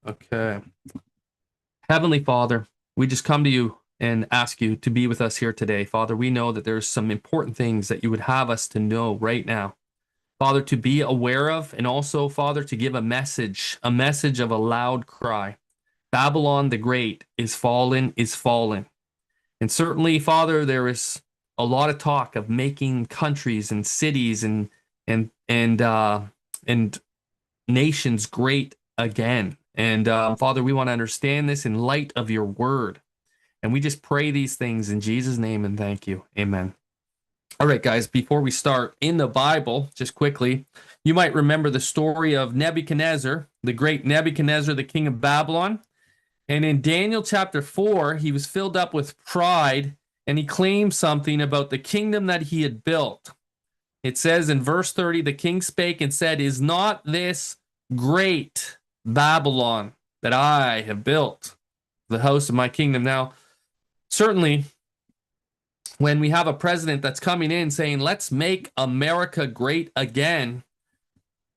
Okay. Heavenly Father, we just come to you and ask you to be with us here today. Father, we know that there's some important things that you would have us to know right now. Father, to be aware of, and also, Father, to give a message of a loud cry. Babylon the Great is fallen, is fallen. And certainly, Father, there is a lot of talk of making countries and cities and nations great again. And Father, we want to understand this in light of your word. And we just pray these things in Jesus' name and thank you. Amen. All right, guys, before we start, in the Bible, just quickly, you might remember the story of Nebuchadnezzar, the great Nebuchadnezzar, the king of Babylon. And in Daniel chapter 4, he was filled up with pride and he claimed something about the kingdom that he had built. It says in verse 30, the king spake and said, is not this great Babylon that I have built, the house of my kingdom? Now, certainly, when we have a president that's coming in saying, let's make America great again,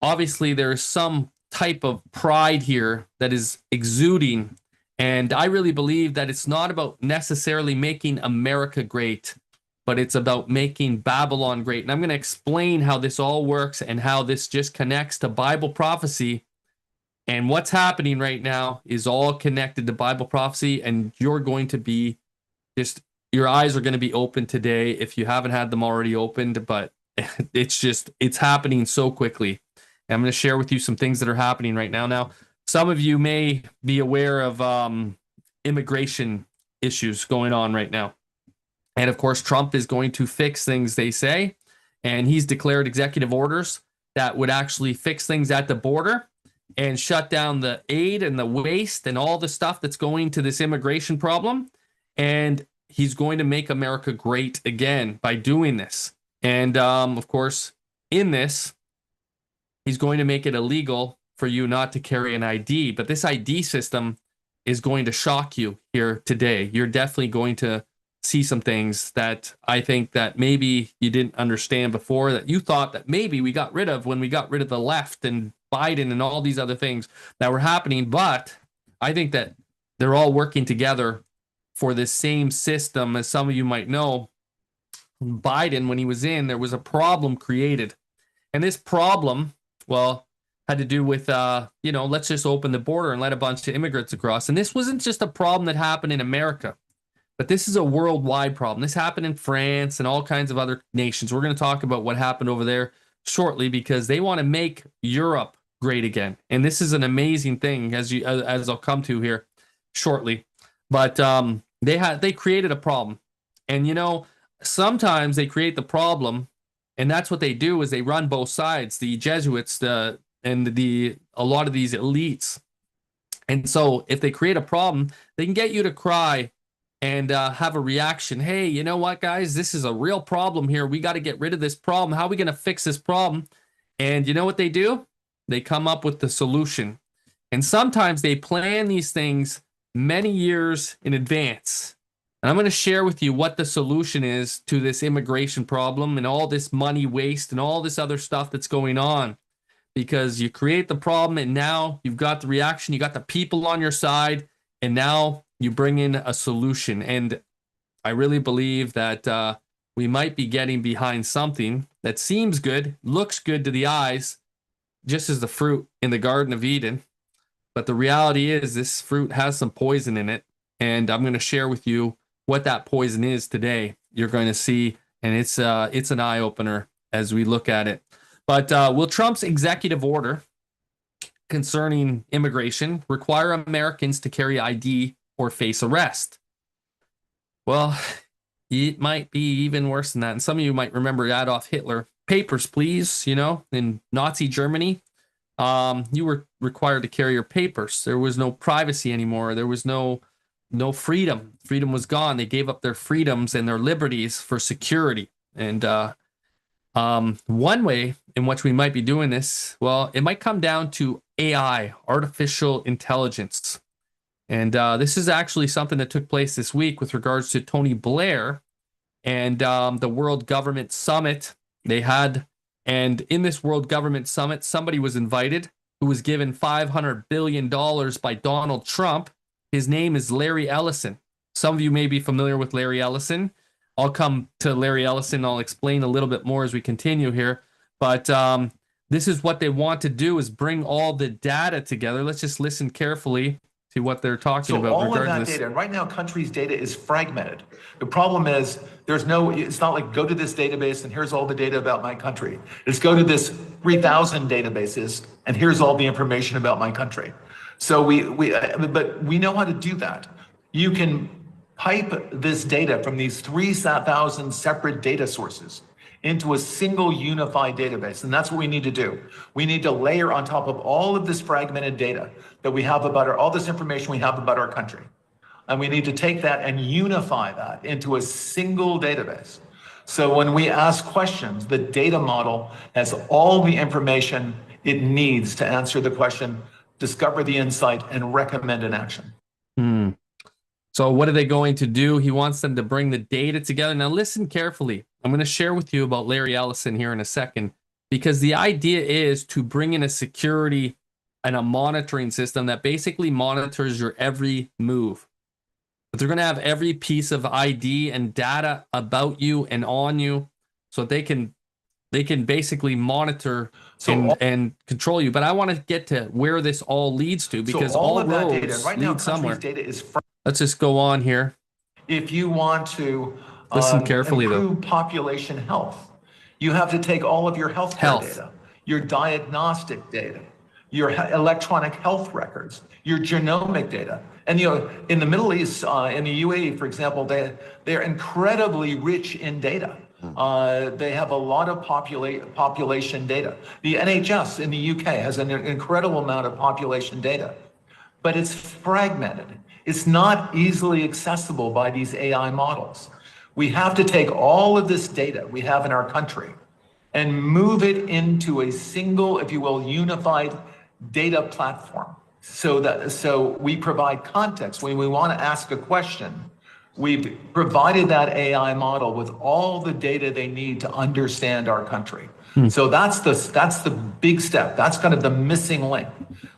obviously there is some type of pride here that is exuding. And I really believe that it's not about necessarily making America great, but it's about making Babylon great. And I'm going to explain how this all works and how this just connects to Bible prophecy. And what's happening right now is all connected to Bible prophecy. And you're going to be just, your eyes are going to be open today if you haven't had them already opened. But it's happening so quickly. And I'm going to share with you some things that are happening right now. Now, some of you may be aware of immigration issues going on right now. And of course, Trump is going to fix things, they say. And he's declared executive orders that would actually fix things at the border and shut down the aid and the waste and all the stuff that's going to this immigration problem. And he's going to make America great again by doing this. And of course, in this, he's going to make it illegal for you not to carry an ID. But this ID system is going to shock you here today. You're definitely going to see some things that I think that maybe you didn't understand before, that you thought that maybe we got rid of when we got rid of the left and Biden and all these other things that were happening. But I think that they're all working together for this same system. As some of you might know, Biden, when he was in, there was a problem created. And this problem, well, had to do with, let's just open the border and let a bunch of immigrants across. And this wasn't just a problem that happened in America, but this is a worldwide problem. This happened in France and all kinds of other nations. We're going to talk about what happened over there shortly because they want to make Europe great again. And this is an amazing thing, as I'll come to here shortly. But they created a problem. And sometimes they create the problem, and that's what they do is they run both sides, the Jesuits, a lot of these elites. And so if they create a problem, they can get you to cry and have a reaction. Hey, you know what, guys? This is a real problem here. We got to get rid of this problem. How are we going to fix this problem? And you know what they do? They come up with the solution. And sometimes they plan these things many years in advance. And I'm going to share with you what the solution is to this immigration problem and all this money waste and all this other stuff that's going on. Because you create the problem and now you've got the reaction, you got the people on your side, and now you bring in a solution. And I really believe that we might be getting behind something that seems good, looks good to the eyes, just as the fruit in the Garden of Eden. But the reality is this fruit has some poison in it. And I'm going to share with you what that poison is today. You're going to see, and it's an eye-opener as we look at it. But will Trump's executive order concerning immigration require Americans to carry ID or face arrest? Well, it might be even worse than that. And some of you might remember Adolf Hitler. Papers, please. In Nazi Germany, you were required to carry your papers. There was no privacy anymore. There was no freedom. Freedom was gone. They gave up their freedoms and their liberties for security. And one way in which we might be doing this, well, it might come down to AI, artificial intelligence. And this is actually something that took place this week with regards to Tony Blair and the World Government Summit they had. And in this World Government Summit, somebody was invited who was given $500 billion by Donald Trump. His name is Larry Ellison. Some of you may be familiar with Larry Ellison. I'll come to Larry Ellison. I'll explain a little bit more as we continue here. But this is what they want to do, is bring all the data together. Let's just listen carefully to what they're talking about. All of that data, and right now countries' data is fragmented. The problem is it's not like go to this database and here's all the data about my country. It's go to this 3,000 databases and here's all the information about my country. So but we know how to do that. You can pipe this data from these 3,000 separate data sources into a single unified database. And that's what we need to do. We need to layer on top of all of this fragmented data that we have about all this information we have about our country. And we need to take that and unify that into a single database. So when we ask questions, the data model has all the information it needs to answer the question, discover the insight, and recommend an action. So what are they going to do? He wants them to bring the data together. Now listen carefully. I'm going to share with you about Larry Ellison here in a second, because the idea is to bring in a security and a monitoring system that basically monitors your every move. But they're going to have every piece of ID and data about you and on you, so they can basically monitor and control you. But I want to get to where this all leads to, because all of that data right now, somewhere. Data is Let's just go on here. If you want to listen carefully, improve population health, you have to take all of your healthcare data, your diagnostic data, your electronic health records, your genomic data. And in the Middle East, in the UAE, for example, they're incredibly rich in data. They have a lot of population data. The NHS in the UK has an incredible amount of population data, but it's fragmented. It's not easily accessible by these AI models. We have to take all of this data we have in our country and move it into a single, if you will, unified data platform. So we provide context. When we want to ask a question, we've provided that AI model with all the data they need to understand our country. So that's the big step. That's kind of the missing link.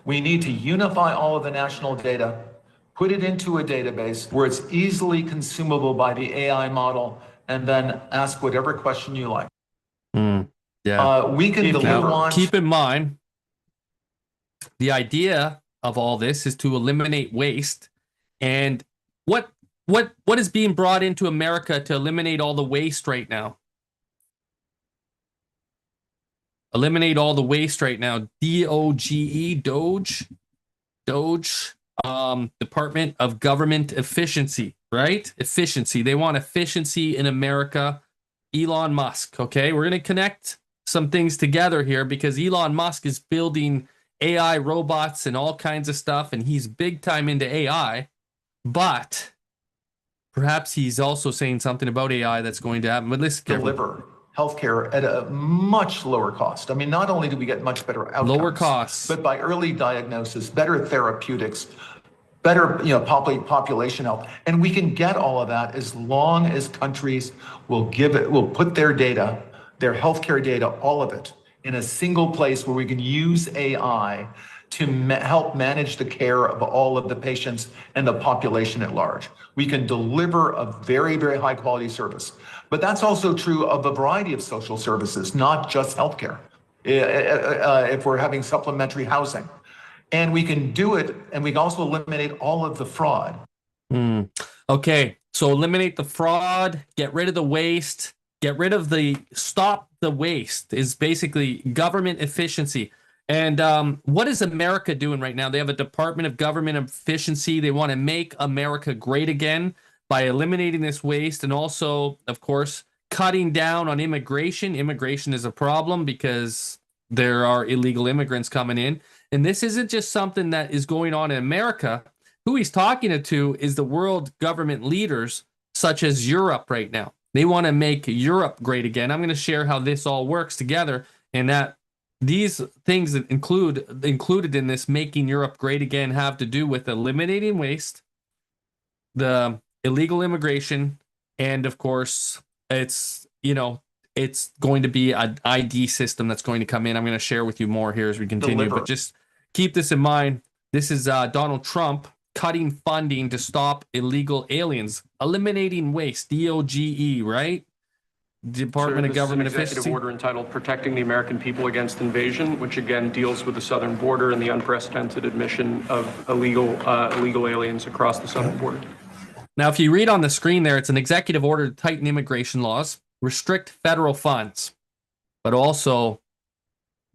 We need to unify all of the national data, put it into a database where it's easily consumable by the AI model, and then ask whatever question you like. We can deliver on. Keep in mind, the idea of all this is to eliminate waste. And what is being brought into America to eliminate all the waste right now? Eliminate all the waste right now. DOGE, DOGE, Department of Government Efficiency, right? Efficiency. They want efficiency in America. Elon Musk, okay? We're going to connect some things together here, because Elon Musk is building AI robots and all kinds of stuff, and he's big time into AI, but perhaps he's also saying something about AI that's going to happen. But let's deliver healthcare at a much lower cost. I mean, not only do we get much better outcomes, lower costs, but by early diagnosis, better therapeutics, better population health, and we can get all of that as long as countries will put their data, their healthcare data, all of it, in a single place where we can use AI to help manage the care of all of the patients and the population at large. We can deliver a very, very high quality service. But that's also true of a variety of social services, not just healthcare. If we're having supplementary housing, and we can do it, and we can also eliminate all of the fraud. Okay, so eliminate the fraud, get rid of the waste, stop the waste is basically government efficiency. And what is America doing right now? They have a Department of Government Efficiency. They want to make America great again by eliminating this waste, and also, of course, cutting down on immigration. Immigration is a problem because there are illegal immigrants coming in. And this isn't just something that is going on in America. Who he's talking to is the world government leaders, such as Europe right now. They want to make Europe great again. I'm going to share how this all works together, and that these things that included in this making Europe great again have to do with eliminating waste, the illegal immigration, and of course, it's going to be an ID system that's going to come in. I'm going to share with you more here as we continue, but just keep this in mind. This is Donald Trump cutting funding to stop illegal aliens, eliminating waste, DOGE, right? Department of Government Efficiency. This is an executive order entitled Protecting the American People Against Invasion, which again deals with the southern border and the unprecedented admission of illegal aliens across the southern border. Now, if you read on the screen there, it's an executive order to tighten immigration laws, restrict federal funds, but also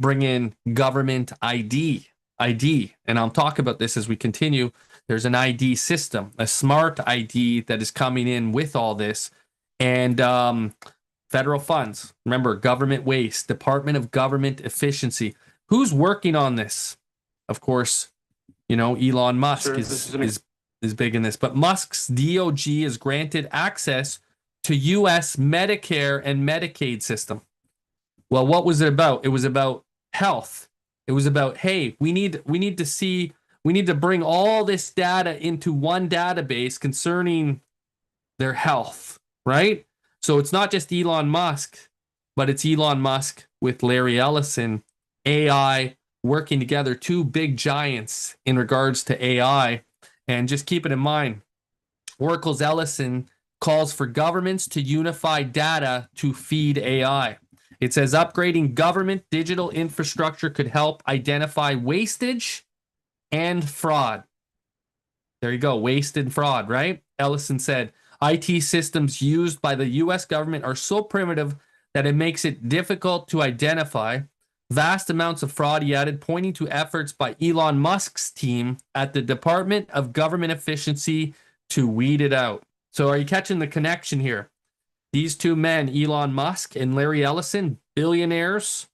bring in government ID. And I'll talk about this as we continue. There's an ID system, a smart ID that is coming in with all this. And federal funds. Remember, government waste, Department of Government Efficiency. Who's working on this? Of course, you know, Elon Musk is big in this. But Musk's DOGE is granted access to U.S. Medicare and Medicaid system. Well, what was it about? It was about health. It was about, hey, we need to bring all this data into one database concerning their health, right? So it's not just Elon Musk, but it's Elon Musk with Larry Ellison, AI working together, two big giants in regards to AI. And just keep it in mind, Oracle's Ellison calls for governments to unify data to feed AI. It says upgrading government digital infrastructure could help identify wastage and fraud. There you go, waste and fraud, right? Ellison said, IT systems used by the U.S. government are so primitive that it makes it difficult to identify. Vast amounts of fraud, he added, pointing to efforts by Elon Musk's team at the Department of Government Efficiency to weed it out. So are you catching the connection here? These two men, Elon Musk and Larry Ellison, billionaires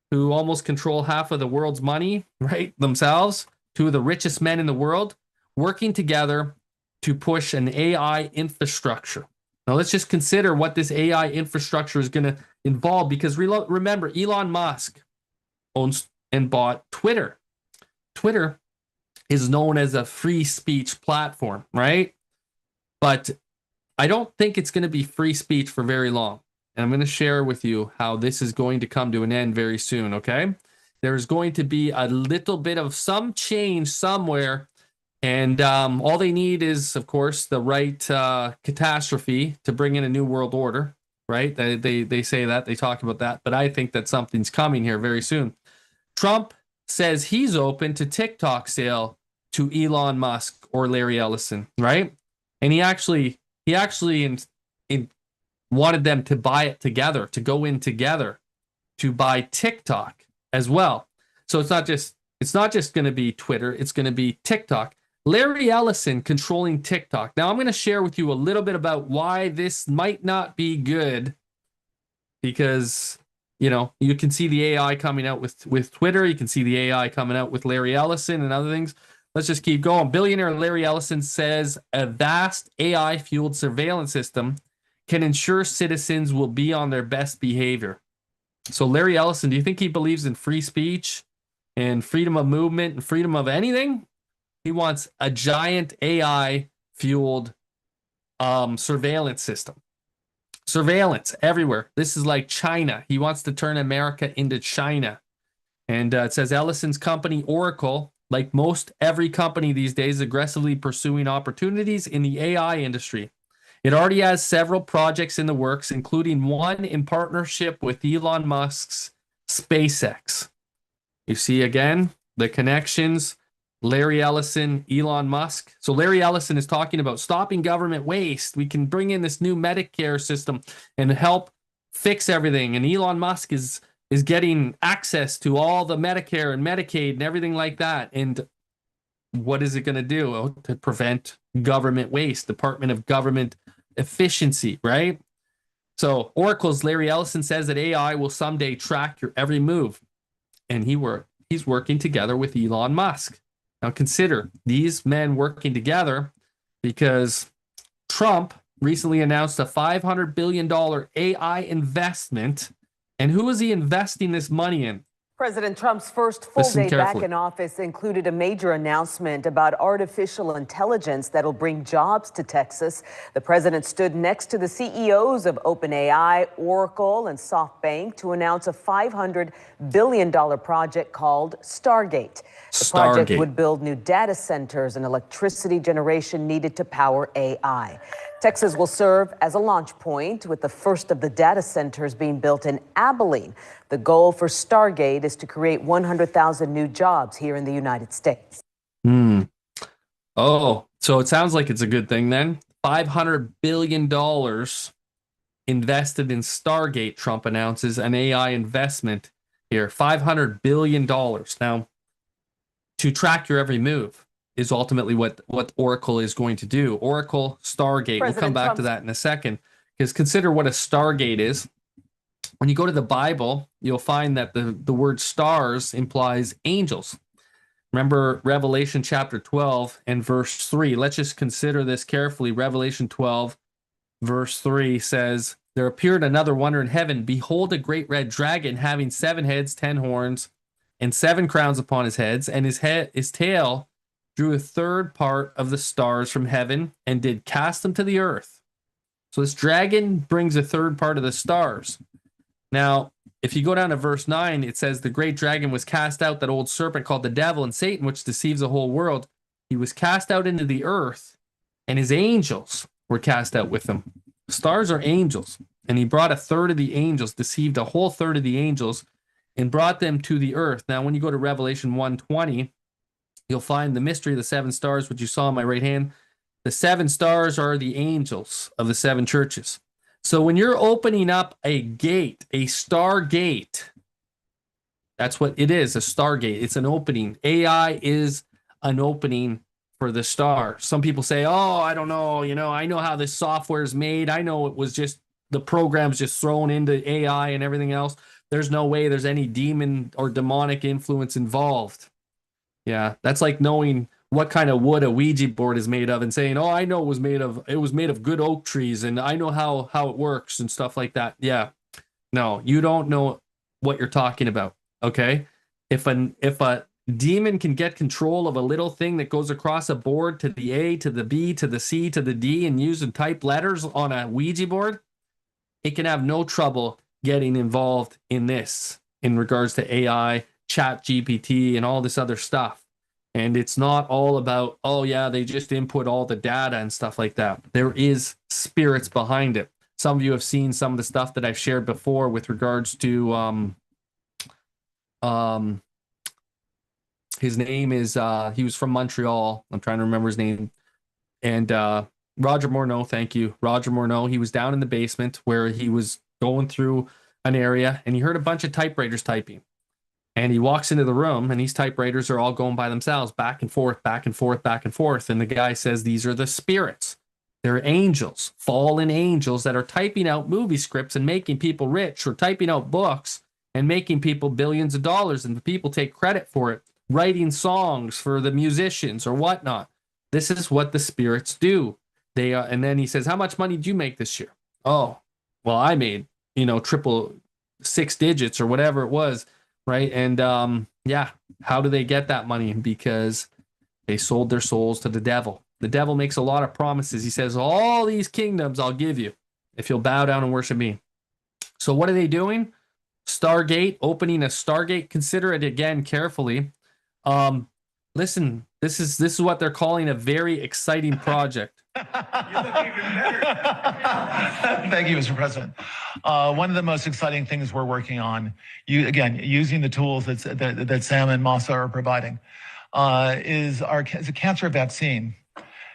who almost control half of the world's money, right, themselves, two of the richest men in the world, working together to push an AI infrastructure. Now, let's just consider what this AI infrastructure is going to involve, because remember, Elon Musk owns and bought Twitter. Twitter is known as a free speech platform, right? But I don't think it's going to be free speech for very long. And I'm going to share with you how this is going to come to an end very soon, okay? There's going to be a little bit of some change somewhere. And all they need is, of course, the right catastrophe to bring in a new world order, right? They say that, they talk about that, but I think that something's coming here very soon. Trump says he's open to TikTok sale to Elon Musk or Larry Ellison, right? And he actually wanted them to buy it together, to go in together, to buy TikTok as well. So it's not just going to be Twitter, it's going to be TikTok. Larry Ellison controlling TikTok. Now, I'm going to share with you a little bit about why this might not be good, because, you know, you can see the AI coming out with Twitter. You can see the AI coming out with Larry Ellison and other things. Let's just keep going. Billionaire Larry Ellison says a vast AI-fueled surveillance system can ensure citizens will be on their best behavior. So Larry Ellison, do you think he believes in free speech and freedom of movement and freedom of anything? He wants a giant AI-fueled surveillance system. Surveillance everywhere. This is like China. He wants to turn America into China. And it says Ellison's company, Oracle, like most every company these days, aggressively pursuing opportunities in the AI industry. It already has several projects in the works, including one in partnership with Elon Musk's SpaceX. You see again the connections. Larry Ellison, Elon Musk. So Larry Ellison is talking about stopping government waste. We can bring in this new Medicare system and help fix everything. And Elon Musk is getting access to all the Medicare and Medicaid and everything like that. And what is it going to do? Oh, to prevent government waste, Department of Government Efficiency, right? So Oracle's Larry Ellison says that AI will someday track your every move. And he's working together with Elon Musk. Now consider these men working together, because Trump recently announced a $500 billion AI investment. And who is he investing this money in? President Trump's first full Listen day back carefully. in office included a major announcement about artificial intelligence that'll bring jobs to Texas. The president stood next to the CEOs of OpenAI, Oracle, and SoftBank to announce a $500 billion project called Stargate. The project would build new data centers and electricity generation needed to power AI. Texas will serve as a launch point, with the first of the data centers being built in Abilene. The goal for Stargate is to create 100,000 new jobs here in the United States. Oh, so it sounds like it's a good thing then. $500 billion invested in Stargate, Trump announces an AI investment here. $500 billion. Now, to track your every move is ultimately what Oracle is going to do. Oracle, Stargate, we'll come back to that in a second, because consider what a Stargate is. When you go to the Bible, you'll find that the word stars implies angels. Remember Revelation chapter 12 and verse 3. Let's just consider this carefully. Revelation 12 verse 3 says, "There appeared another wonder in heaven. Behold, a great red dragon having 7 heads, 10 horns, and 7 crowns upon his heads, and his tail drew a third part of the stars from heaven and did cast them to the earth." So this dragon brings a third part of the stars. Now, if you go down to verse 9, it says, "The great dragon was cast out, that old serpent called the devil and Satan, which deceives the whole world. He was cast out into the earth, and his angels were cast out with him." Stars are angels. And he brought a third of the angels, deceived a whole third of the angels, and brought them to the earth. Now, when you go to Revelation 1:20, you'll find the mystery of the 7 stars, which you saw on my right hand. The 7 stars are the angels of the 7 churches. So when you're opening up a gate, a Stargate, that's what it is, a Stargate. It's an opening. AI is an opening for the star. Some people say, oh, I don't know, I know how this software is made. I know it was just the program's just thrown into AI and everything else. There's no way there's any demon or demonic influence involved. Yeah, that's like knowing what kind of wood a Ouija board is made of and saying, oh, I know it was made of good oak trees and I know how it works and stuff like that. Yeah. No, you don't know what you're talking about. Okay. If a demon can get control of a little thing that goes across a board to the A, to the B, to the C, to the D, and use and type letters on a Ouija board, it can have no trouble getting involved in this in regards to AI, Chat GPT, and all this other stuff. And it's not all about, oh yeah, they just input all the data and stuff like that. There is spirits behind it. Some of you have seen some of the stuff that I've shared before with regards to his name is he was from Montreal. I'm trying to remember his name. And Roger Morneau, thank you. Roger Morneau, he was down in the basement where he was going through an area and he heard a bunch of typewriters typing. And he walks into the room, and these typewriters are all going by themselves, back and forth, back and forth, back and forth. And the guy says, these are the spirits. They're angels, fallen angels that are typing out movie scripts and making people rich, or typing out books and making people billions of dollars. And the people take credit for it, writing songs for the musicians or whatnot. This is what the spirits do. They and then he says, how much money did you make this year? Oh, well, I made, triple 6 digits or whatever it was. Right. And yeah, how do they get that money? Because they sold their souls to the devil. The devil makes a lot of promises. He says, all these kingdoms I'll give you if you'll bow down and worship me. So what are they doing? Stargate, opening a Stargate. Consider it again carefully. Listen, this is what they're calling a very exciting project. You look even better. Thank you, Mr. President. One of the most exciting things we're working on, using the tools that Sam and Masa are providing, is a cancer vaccine.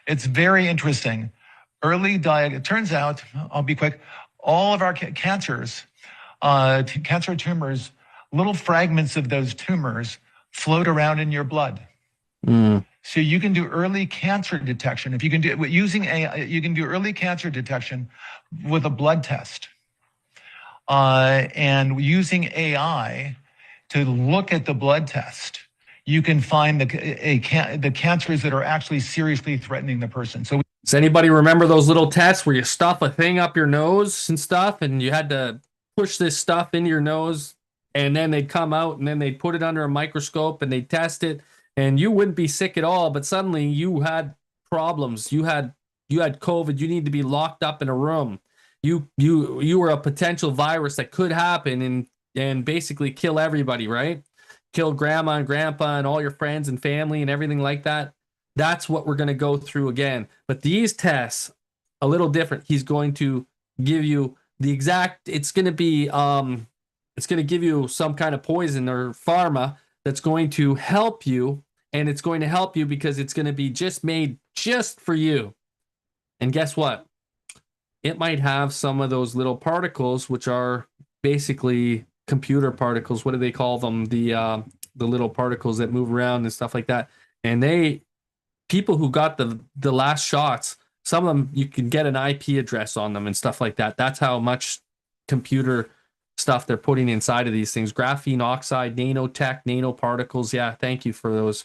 It's very interesting. It turns out, I'll be quick, all of our cancers, cancer tumors, little fragments of those tumors float around in your blood. So you can do early cancer detection. If you can do it using AI, you can do early cancer detection with a blood test. And using AI to look at the blood test, you can find the cancers that are actually seriously threatening the person. So does anybody remember those little tests where you stuff a thing up your nose and stuff, and you had to push this stuff into your nose and then they'd come out and then they'd put it under a microscope and they'd test it, and you wouldn't be sick at all, but suddenly you had problems. You had COVID. You need to be locked up in a room. You were a potential virus that could happen and basically kill everybody, right? Kill grandma and grandpa and all your friends and family and everything like that. That's what we're going to go through again. But these tests, a little different. He's going to give you the exact, it's going to give you some kind of poison or pharma that's going to help you. And it's going to help you because it's going to be just made just for you. And guess what? It might have some of those little particles, which are basically computer particles. What do they call them? The little particles that move around and stuff like that. And people who got the last shots, some of them, you can get an IP address on them and stuff like that. That's how much computer stuff they're putting inside of these things. Graphene oxide, nanotech, nanoparticles. Yeah, thank you for those.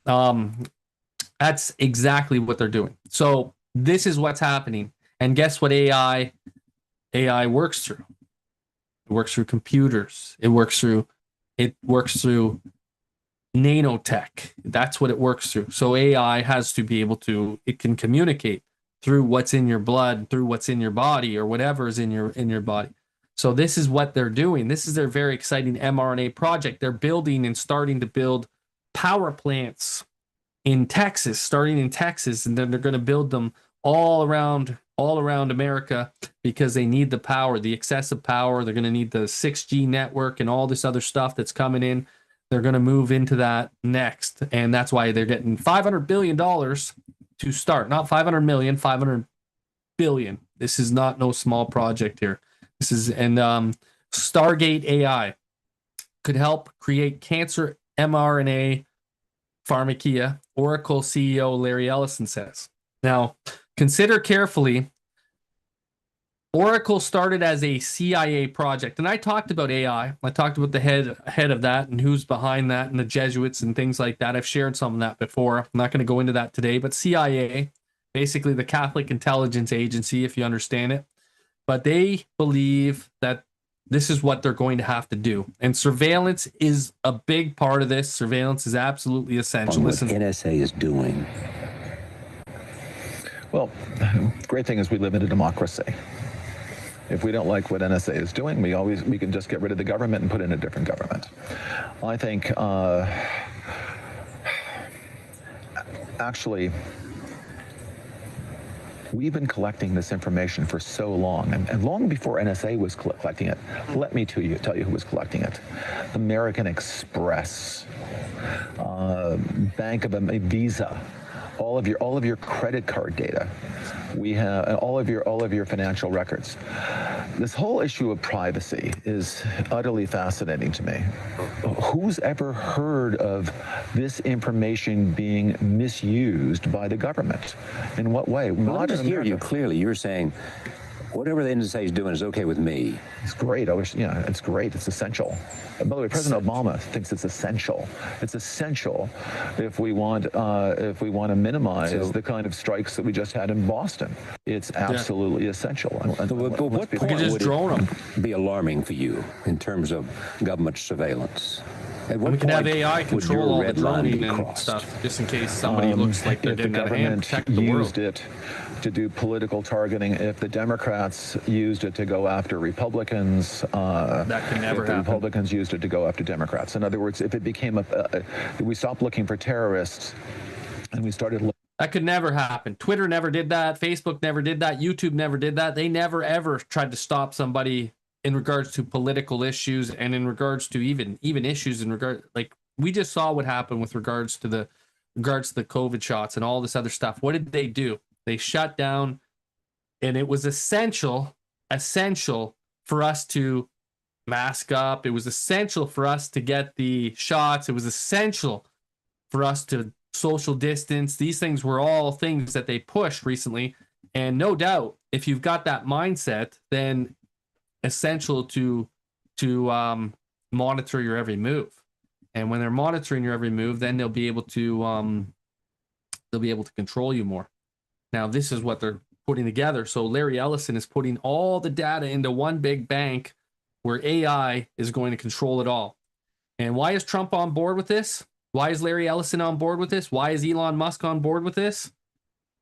That's exactly what they're doing. So this is what's happening. And guess what AI works through? It works through computers. It works through nanotech. That's what it works through. So AI has to be able to, it can communicate through what's in your blood, through what's in your body, or whatever is in your body. So this is what they're doing. This is their very exciting mRNA project. They're building and starting to build power plants in Texas, starting in Texas, and then they're going to build them all around America because they need the power, the excessive power. They're going to need the 6G network and all this other stuff that's coming in. They're going to move into that next. And that's why they're getting $500 billion to start. Not 500 million, 500 billion. This is not no small project here. This is, and Stargate AI could help create cancer mRNA pharmacia, Oracle CEO Larry Ellison says. Now, consider carefully, Oracle started as a CIA project, and I talked about AI. I talked about the head of that and who's behind that and the Jesuits and things like that. I've shared some of that before. I'm not going to go into that today, but CIA, basically the Catholic Intelligence Agency, if you understand it. But they believe that this is what they're going to have to do. And surveillance is a big part of this. Surveillance is absolutely essential. What NSA is doing. Well, the great thing is we live in a democracy. If we don't like what NSA is doing, we can just get rid of the government and put in a different government. I think actually we've been collecting this information for so long, and long before NSA was collecting it. Let me tell you who was collecting it. American Express, Bank of Visa, all of your credit card data. We have all of your financial records. This whole issue of privacy is utterly fascinating to me. Who's ever heard of this information being misused by the government? In what way? Well, I just hear you clearly. You're saying whatever the NSA is doing is okay with me. It's great. It's great. It's essential. And by the way, President Obama thinks it's essential. It's essential if we want to minimize the kind of strikes that we just had in Boston. It's absolutely essential. But what point would it be alarming for you in terms of government surveillance? We can have AI control all the droning and stuff, just in case somebody looks like they're getting out of hand, protect the world. Used it to do political targeting. If the Democrats used it to go after Republicans, that can never happen. The Republicans used it to go after Democrats. In other words, if it became we stopped looking for terrorists and we started looking. That could never happen. Twitter never did that. Facebook never did that. YouTube never did that. They never ever tried to stop somebody in regards to political issues and in regards to even issues in regard, like we just saw what happened with regards to the COVID shots and all this other stuff. What did they do? They shut down, and it was essential for us to mask up. It was essential for us to get the shots. It was essential for us to social distance. These things were all things that they pushed recently. And no doubt, if you've got that mindset, then essential to monitor your every move. And when they're monitoring your every move, then they'll be able to control you more. Now, this is what they're putting together. So Larry Ellison is putting all the data into one big bank, where AI is going to control it all. And why is Trump on board with this? Why is Larry Ellison on board with this? Why is Elon Musk on board with this?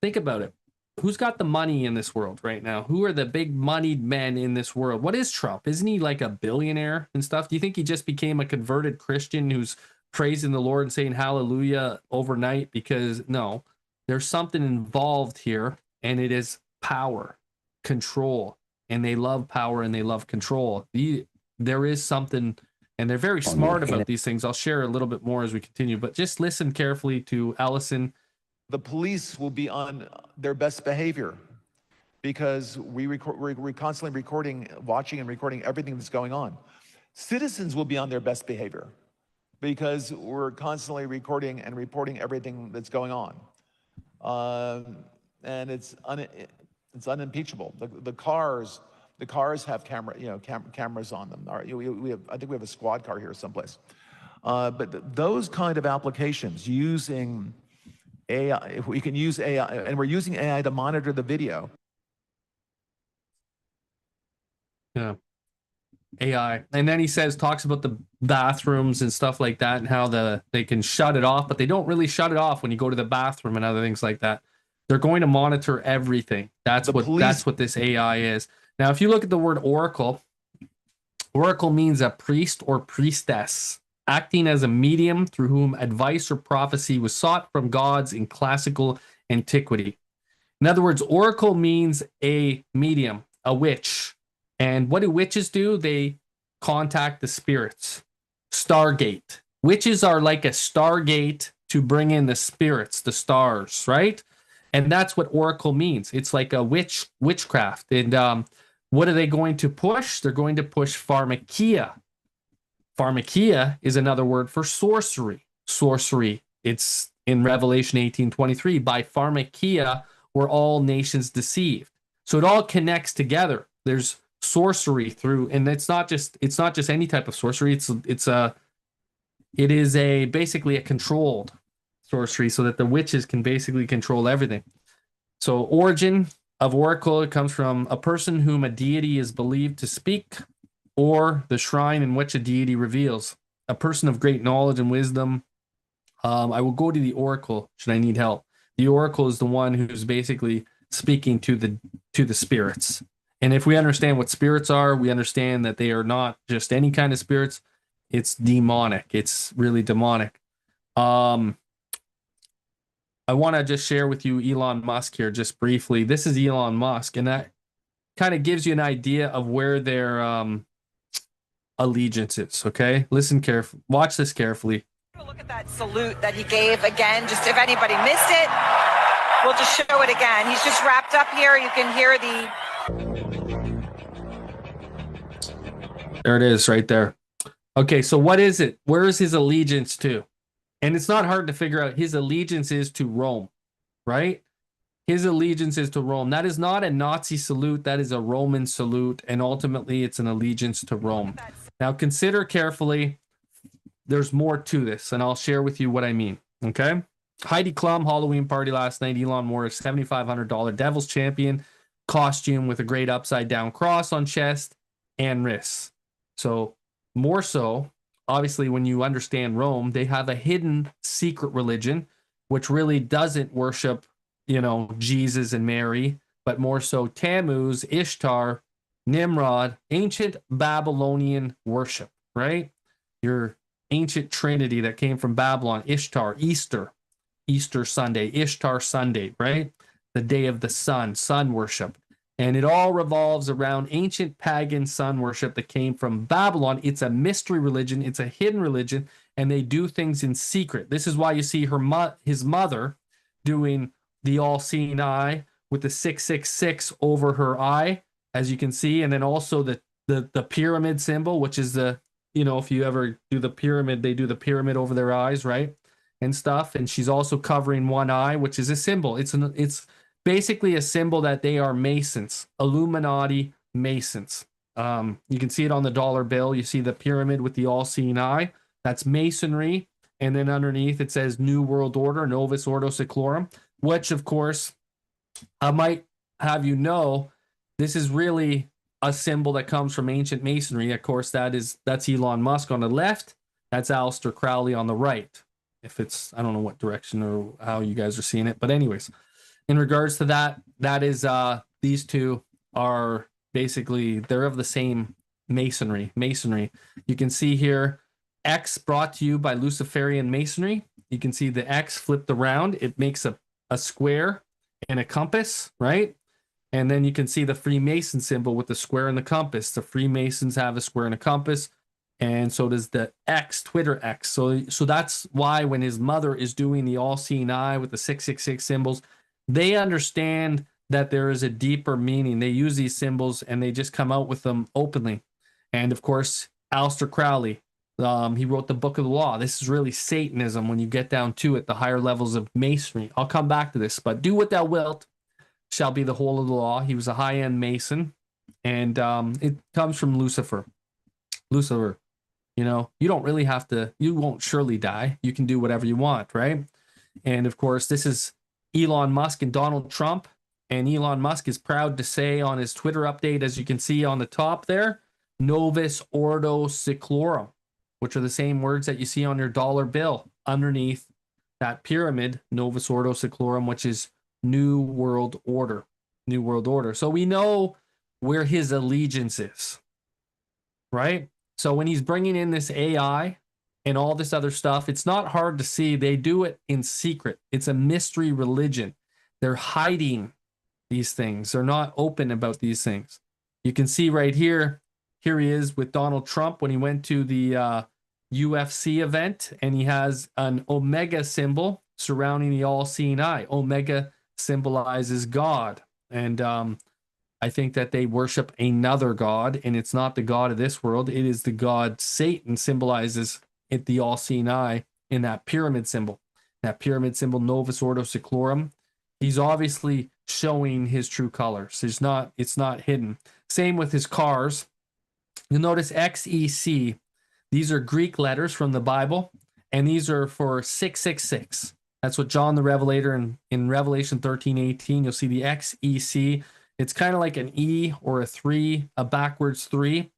Think about it. Who's got the money in this world right now? Who are the big moneyed men in this world? What is Trump? Isn't he like a billionaire and stuff? Do you think he just became a converted Christian who's praising the Lord and saying hallelujah overnight? Because no, there's something involved here, and it is power, control, and they love power and they love control. There is something, and they're very smart about these things. I'll share a little bit more as we continue, but just listen carefully to Ellison. The police will be on their best behavior because we're constantly recording, watching and recording everything that's going on. Citizens will be on their best behavior because we're constantly recording and reporting everything that's going on. And it's unimpeachable. The cars have cameras on them. I think we have a squad car here someplace. But those kind of applications using AI, if we can use AI, and we're using AI to monitor the video. Yeah. AI. And then he talks about the bathrooms and stuff like that and how they can shut it off, but they don't really shut it off when you go to the bathroom and other things like that. They're going to monitor everything. That's what this AI is. Now, if you look at the word oracle, oracle means a priest or priestess, acting as a medium through whom advice or prophecy was sought from gods in classical antiquity. In other words, oracle means a medium, a witch. And what do witches do? They contact the spirits. Stargate. Witches are like a stargate to bring in the spirits, the stars, right? And that's what oracle means. It's like a witchcraft. And what are they going to push? They're going to push pharmakia. Pharmakia is another word for sorcery. Sorcery. It's in Revelation 18:23. By pharmakia were all nations deceived. So it all connects together. There's sorcery through, and it's not just any type of sorcery. It is basically a controlled sorcery, so that the witches can basically control everything. So origin of oracle, it comes from a person whom a deity is believed to speak, or the shrine in which a deity reveals. A person of great knowledge and wisdom. I will go to the oracle should I need help. The oracle is the one who's basically speaking to the spirits. And if we understand what spirits are, we understand that they are not just any kind of spirits. It's demonic. It's really demonic. I want to just share with you Elon Musk here just briefly. This is Elon Musk, and that kind of gives you an idea of where their allegiance is, okay? Listen carefully. Watch this carefully. Look at that salute that he gave again. Just if anybody missed it, we'll just show it again. He's just wrapped up here. You can hear the... There it is right there. Okay, so what is it? Where is his allegiance to? And it's not hard to figure out. His allegiance is to Rome, right? His allegiance is to Rome. That is not a Nazi salute. That is a Roman salute. And ultimately, it's an allegiance to Rome. Now, consider carefully. There's more to this, and I'll share with you what I mean, okay? Heidi Klum, Halloween party last night. Elon wore a $7,500 Devil's Champion costume with a great upside-down cross on chest and wrists. So, more so, obviously, when you understand Rome, they have a hidden secret religion, which really doesn't worship, Jesus and Mary, but more so Tammuz, Ishtar, Nimrod, ancient Babylonian worship, right? Your ancient trinity that came from Babylon, Ishtar, Easter Sunday, Ishtar Sunday, right? The day of the sun worship. And it all revolves around ancient pagan sun worship that came from Babylon. It's a mystery religion. It's a hidden religion, and they do things in secret. This is why you see his mother doing the all-seeing eye with the 666 over her eye, as you can see, and then also the pyramid symbol, which is if you ever do the pyramid, they do the pyramid over their eyes, right? And stuff. And she's also covering one eye, which is a symbol. It's basically a symbol that they are Masons, Illuminati Masons. You can see it on the dollar bill. You see the pyramid with the all-seeing eye. That's Masonry. And then underneath it says New World Order, Novus Ordo Seclorum, which, of course, I might have you know, this is really a symbol that comes from ancient masonry. Of course, that's Elon Musk on the left. That's Aleister Crowley on the right. If it's, I don't know what direction or how you guys are seeing it, but anyways, in regards to that, that is these two are basically, they're of the same masonry. You can see here X brought to you by Luciferian Masonry. You can see the X flipped around. It makes a square and a compass, right? And then you can see the Freemason symbol with the square and the compass. The Freemasons have a square and a compass, and so does the X, Twitter X. So that's why when his mother is doing the all-seeing eye with the 666 symbols, they understand that there is a deeper meaning. They use these symbols and they just come out with them openly. And of course, Aleister Crowley, he wrote the Book of the Law. This is really Satanism when you get down to it, the higher levels of masonry. I'll come back to this, but do what thou wilt shall be the whole of the law. He was a high-end Mason, and it comes from Lucifer. Lucifer, you know, you don't really have to, you won't surely die. You can do whatever you want, right? And of course, this is Elon Musk and Donald Trump, and Elon Musk is proud to say on his Twitter update, as you can see on the top there, Novus Ordo Seclorum, which are the same words that you see on your dollar bill underneath that pyramid, Novus Ordo Seclorum, which is New World Order. New World Order. So we know where his allegiance is, right? So when he's bringing in this AI and all this other stuff, it's not hard to see. They do it in secret. It's a mystery religion. They're hiding these things. They're not open about these things. You can see right here, here he is with Donald Trump when he went to the UFC event, and he has an Omega symbol surrounding the all-seeing eye. Omega symbolizes God, and I think that they worship another god, and it's not the god of this world. It is the god Satan, symbolizes it, the all-seeing eye, in that pyramid symbol. That pyramid symbol, Novus Ordo Seclorum. He's obviously showing his true colors. It's not hidden. Same with his cars. You'll notice XEC. These are Greek letters from the Bible, and these are for 666. That's what John the Revelator in Revelation 13:18, you'll see the XEC. It's kind of like an E or a 3, a backwards 3.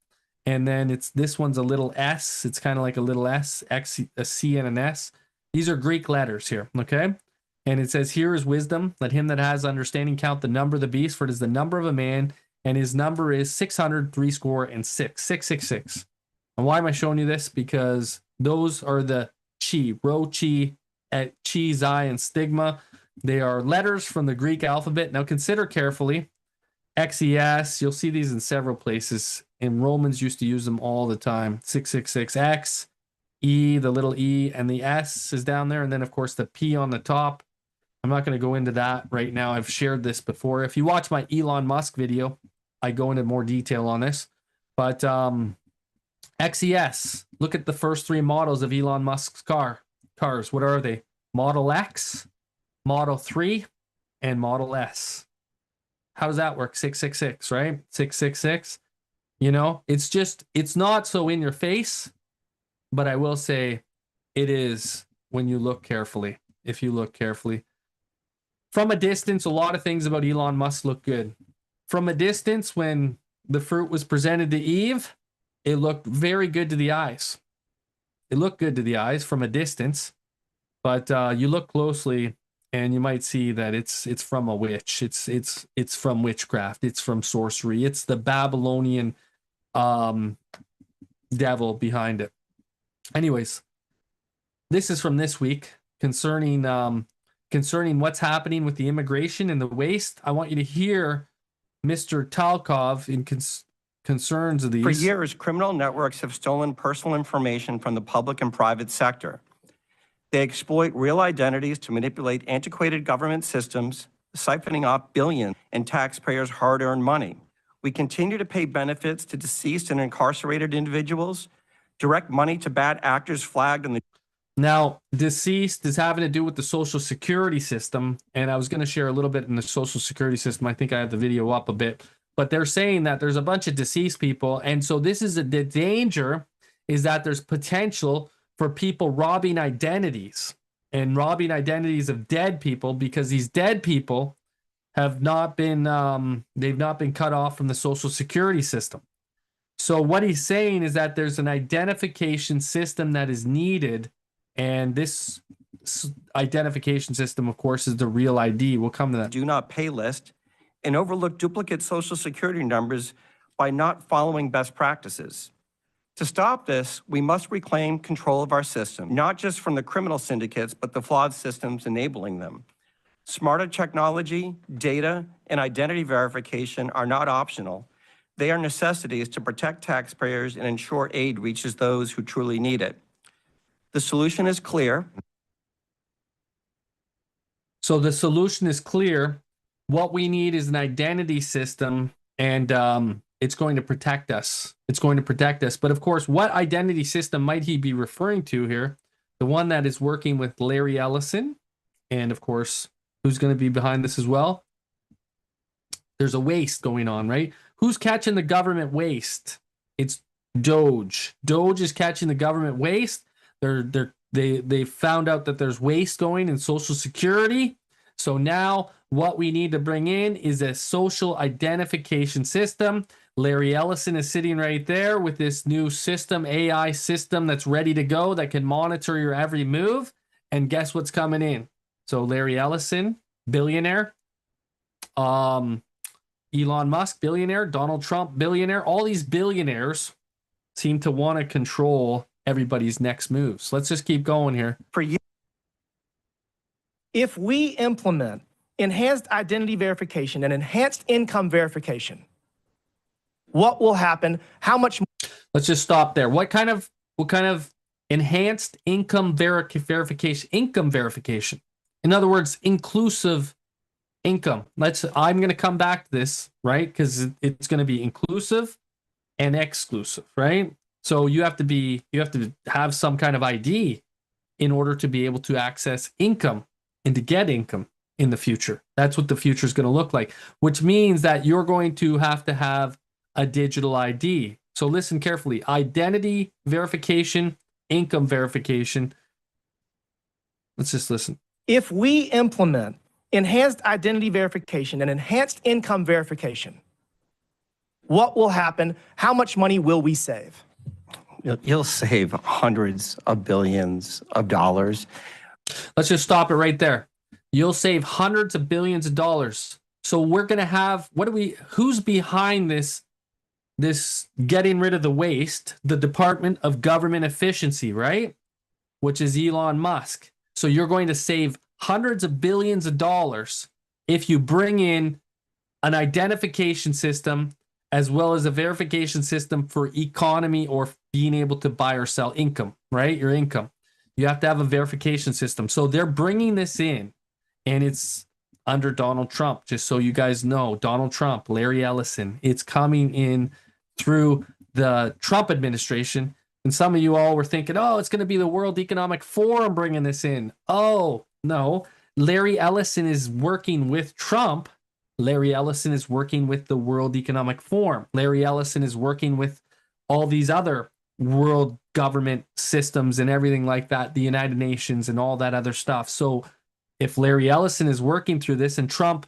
And then this one's a little S. It's kind of like a little S, X, a C, and an S. These are Greek letters here, okay? And it says, here is wisdom. Let him that has understanding count the number of the beast, for it is the number of a man, and his number is 666, 666. And why am I showing you this? Because those are the chi, rho, chi, chi, xi, and stigma. They are letters from the Greek alphabet. Now consider carefully. XES, you'll see these in several places, and Romans used to use them all the time. 666, X, E, the little E, and the S is down there, and then of course the P on the top. I'm not going to go into that right now. I've shared this before. If you watch my Elon Musk video, I go into more detail on this. But XES, look at the first 3 models of Elon Musk's cars. What are they? Model X, Model 3, and Model S. How does that work? 666, right? 666. You know, it's not so in your face, but I will say it is when you look carefully. If you look carefully. From a distance, a lot of things about Elon Musk look good. From a distance, when the fruit was presented to Eve, it looked very good to the eyes. It looked good to the eyes from a distance, but you look closely and you might see that it's from a witch. It's from witchcraft. It's from sorcery. It's the Babylonian devil behind it. Anyways, this is from this week concerning what's happening with the immigration and the waste. I want you to hear Mr. Talkov in concerns of these. For years, criminal networks have stolen personal information from the public and private sector. They exploit real identities to manipulate antiquated government systems, siphoning off billions in taxpayers' hard-earned money. We continue to pay benefits to deceased and incarcerated individuals, direct money to bad actors flagged in the... Now, deceased is having to do with the Social Security system, and I was going to share a little bit in the Social Security system. I think I have the video up a bit, but they're saying that there's a bunch of deceased people, and so this is the danger is that there's potential for people robbing identities and robbing identities of dead people, because these dead people have not been they've not been cut off from the Social Security system. So what he's saying is that there's an identification system that is needed, and this identification system, of course, is the real ID. We'll come to that. Do not pay list and overlook duplicate Social Security numbers by not following best practices. To stop this, we must reclaim control of our system, not just from the criminal syndicates, but the flawed systems enabling them. Smarter technology, data, and identity verification are not optional. They are necessities to protect taxpayers and ensure aid reaches those who truly need it. The solution is clear. So the solution is clear. What we need is an identity system, and it's going to protect us. It's going to protect us. But of course, what identity system might he be referring to here? The one that is working with Larry Ellison, and of course, who's going to be behind this as well? There's a waste going on, right? Who's catching the government waste? It's DOGE. DOGE is catching the government waste. They found out that there's waste going in Social Security. So now what we need to bring in is a social identification system. Larry Ellison is sitting right there with this new system, AI system that's ready to go, that can monitor your every move. And guess what's coming in? So Larry Ellison, billionaire. Elon Musk, billionaire. Donald Trump, billionaire. All these billionaires seem to want to control everybody's next moves. Let's just keep going here. For you, if we implement enhanced identity verification and enhanced income verification, what will happen? How much? Let's just stop there. What kind of enhanced income verification? Income verification. In other words, inclusive income. I'm going to come back to this, right? Because it's going to be inclusive and exclusive, right? So you have to have some kind of ID in order to be able to access income and to get income in the future. That's what the future is going to look like, which means that you're going to have a digital ID. So listen carefully. Identity verification, income verification. Let's just listen. If we implement enhanced identity verification and enhanced income verification, what will happen? How much money will we save? You'll save hundreds of billions of dollars. Let's just stop it right there. You'll save hundreds of billions of dollars. So we're going to have, who's behind this getting rid of the waste? The Department of Government Efficiency, right? Which is Elon Musk. So you're going to save hundreds of billions of dollars if you bring in an identification system as well as a verification system for economy or being able to buy or sell income, right? Your income. You have to have a verification system. So they're bringing this in, and it's under Donald Trump. Just so you guys know, Donald Trump, Larry Ellison, it's coming in through the Trump administration. And some of you all were thinking, oh, it's going to be the World Economic Forum bringing this in. Oh, no. Larry Ellison is working with Trump. Larry Ellison is working with the World Economic Forum. Larry Ellison is working with all these other world government systems and everything like that, the United Nations and all that other stuff. So if Larry Ellison is working through this and Trump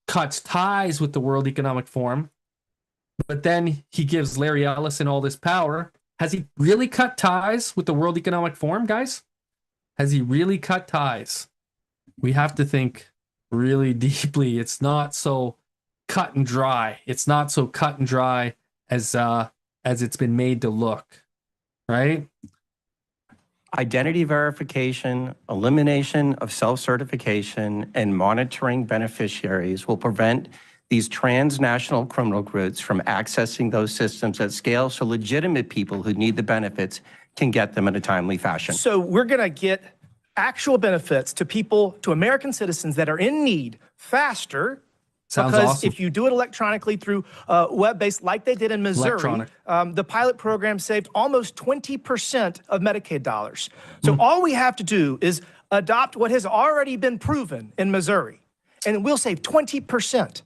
cuts ties with the World Economic Forum, but then he gives Larry Ellison all this power, has he really cut ties with the World Economic Forum, guys? Has he really cut ties? We have to think really deeply. It's not so cut and dry. It's not so cut and dry as it's been made to look, right? Identity verification, elimination of self-certification, and monitoring beneficiaries will prevent these transnational criminal groups from accessing those systems at scale so legitimate people who need the benefits can get them in a timely fashion. So we're going to get actual benefits to people, to American citizens that are in need faster. Sounds because awesome. if you do it electronically through web-based, like they did in Missouri, the pilot program saved almost 20% of Medicaid dollars. So all we have to do is adopt what has already been proven in Missouri, and we'll save 20%.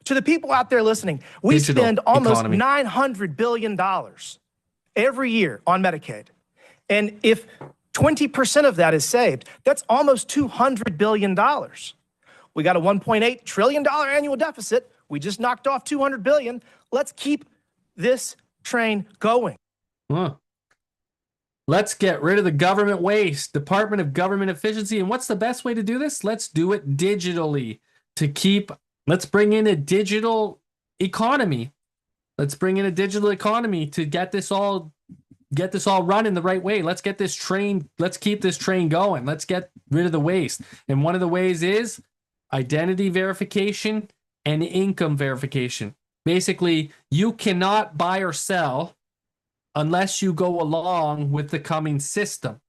To the people out there listening, we spend almost $900 billion every year on Medicaid. And if 20% of that is saved, that's almost $200 billion. We got a $1.8 trillion annual deficit. We just knocked off $200 billion. Let's keep this train going. Huh. Let's get rid of the government waste, Department of Government Efficiency. And what's the best way to do this? Let's do it digitally let's bring in a digital economy. Let's bring in a digital economy to get this all running the right way. Let's keep this train going. Let's get rid of the waste. And one of the ways is identity verification and income verification. Basically, you cannot buy or sell unless you go along with the coming system.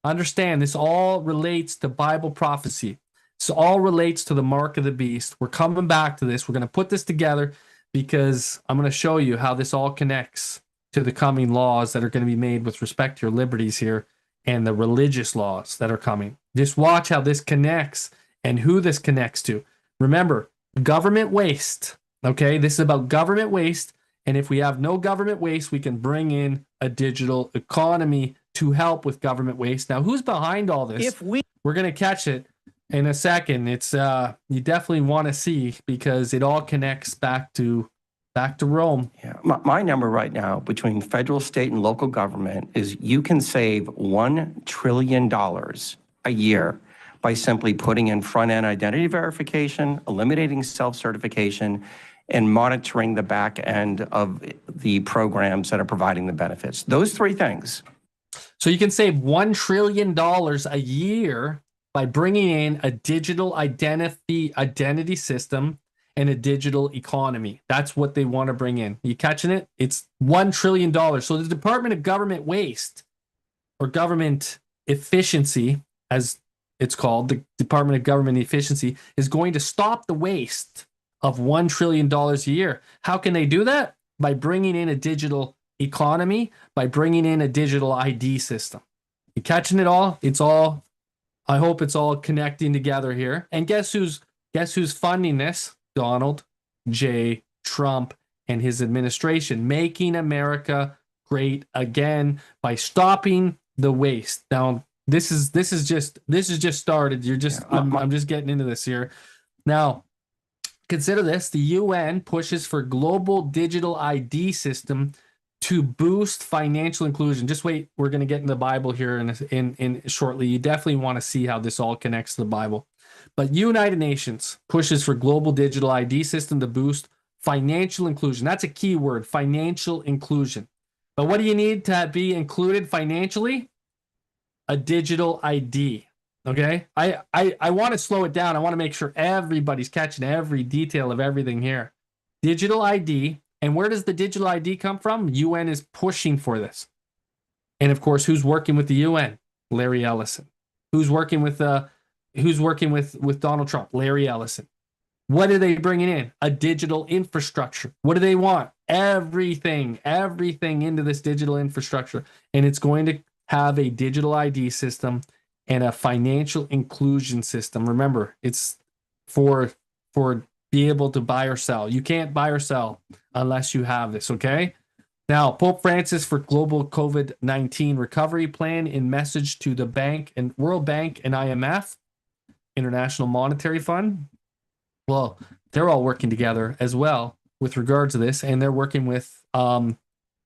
Understand, this all relates to Bible prophecy. This all relates to the mark of the beast. We're coming back to this. We're going to put this together because I'm going to show you how this all connects to the coming laws that are going to be made with respect to your liberties here and the religious laws that are coming. Just watch how this connects and who this connects to. Remember, government waste. Okay, this is about government waste. And if we have no government waste, we can bring in a digital economy to help with government waste. Now, who's behind all this? We're going to catch it in a second. It's you definitely want to see because it all connects back to Rome. Yeah, my number right now between federal, state, and local government is you can save $1 trillion a year by simply putting in front-end identity verification, eliminating self-certification, and monitoring the back end of the programs that are providing the benefits. Those three things. So you can save $1 trillion a year by bringing in a digital identity system and a digital economy. That's what they want to bring in. You catching it? It's $1 trillion. So the Department of Government Waste or Government Efficiency, as it's called, the Department of Government Efficiency, is going to stop the waste of $1 trillion a year. How can they do that? By bringing in a digital economy, by bringing in a digital ID system. You catching it all? I hope it's all connecting together here. And guess who's funding this? Donald J. Trump and his administration, making America great again by stopping the waste. Now, this is just started. I'm just getting into this here. Now, consider this. The UN pushes for global digital ID system to boost financial inclusion. Just wait. We're going to get in the Bible here in shortly. You definitely want to see how this all connects to the Bible. But United Nations pushes for global digital ID system to boost financial inclusion. That's a key word, financial inclusion. But what do you need to be included financially? A digital ID. Okay, I want to slow it down. I want to make sure everybody's catching every detail of everything here. Digital ID. And where does the digital ID come from? UN is pushing for this. And of course, who's working with the UN? Larry Ellison. Who's working with Donald Trump? Larry Ellison. What are they bringing in? A digital infrastructure. What do they want? Everything into this digital infrastructure. And it's going to have a digital ID system and a financial inclusion system. Remember, it's for be able to buy or sell. You can't buy or sell unless you have this, okay? Now, Pope Francis for global COVID-19 recovery plan in message to the bank and World Bank and IMF, International Monetary Fund. Well, they're all working together as well with regard to this, and they're working with the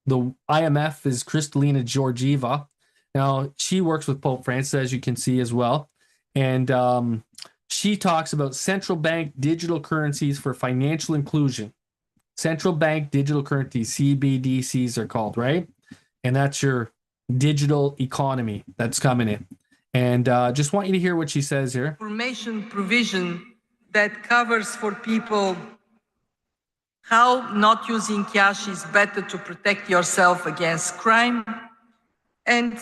IMF is Kristalina Georgieva. Now, she works with Pope Francis, as you can see as well. And she talks about central bank digital currencies for financial inclusion. Central bank digital currencies, CBDCs are called, right? And that's your digital economy that's coming in. And just want you to hear what she says here. Information provision that covers for people how not using cash is better to protect yourself against crime, and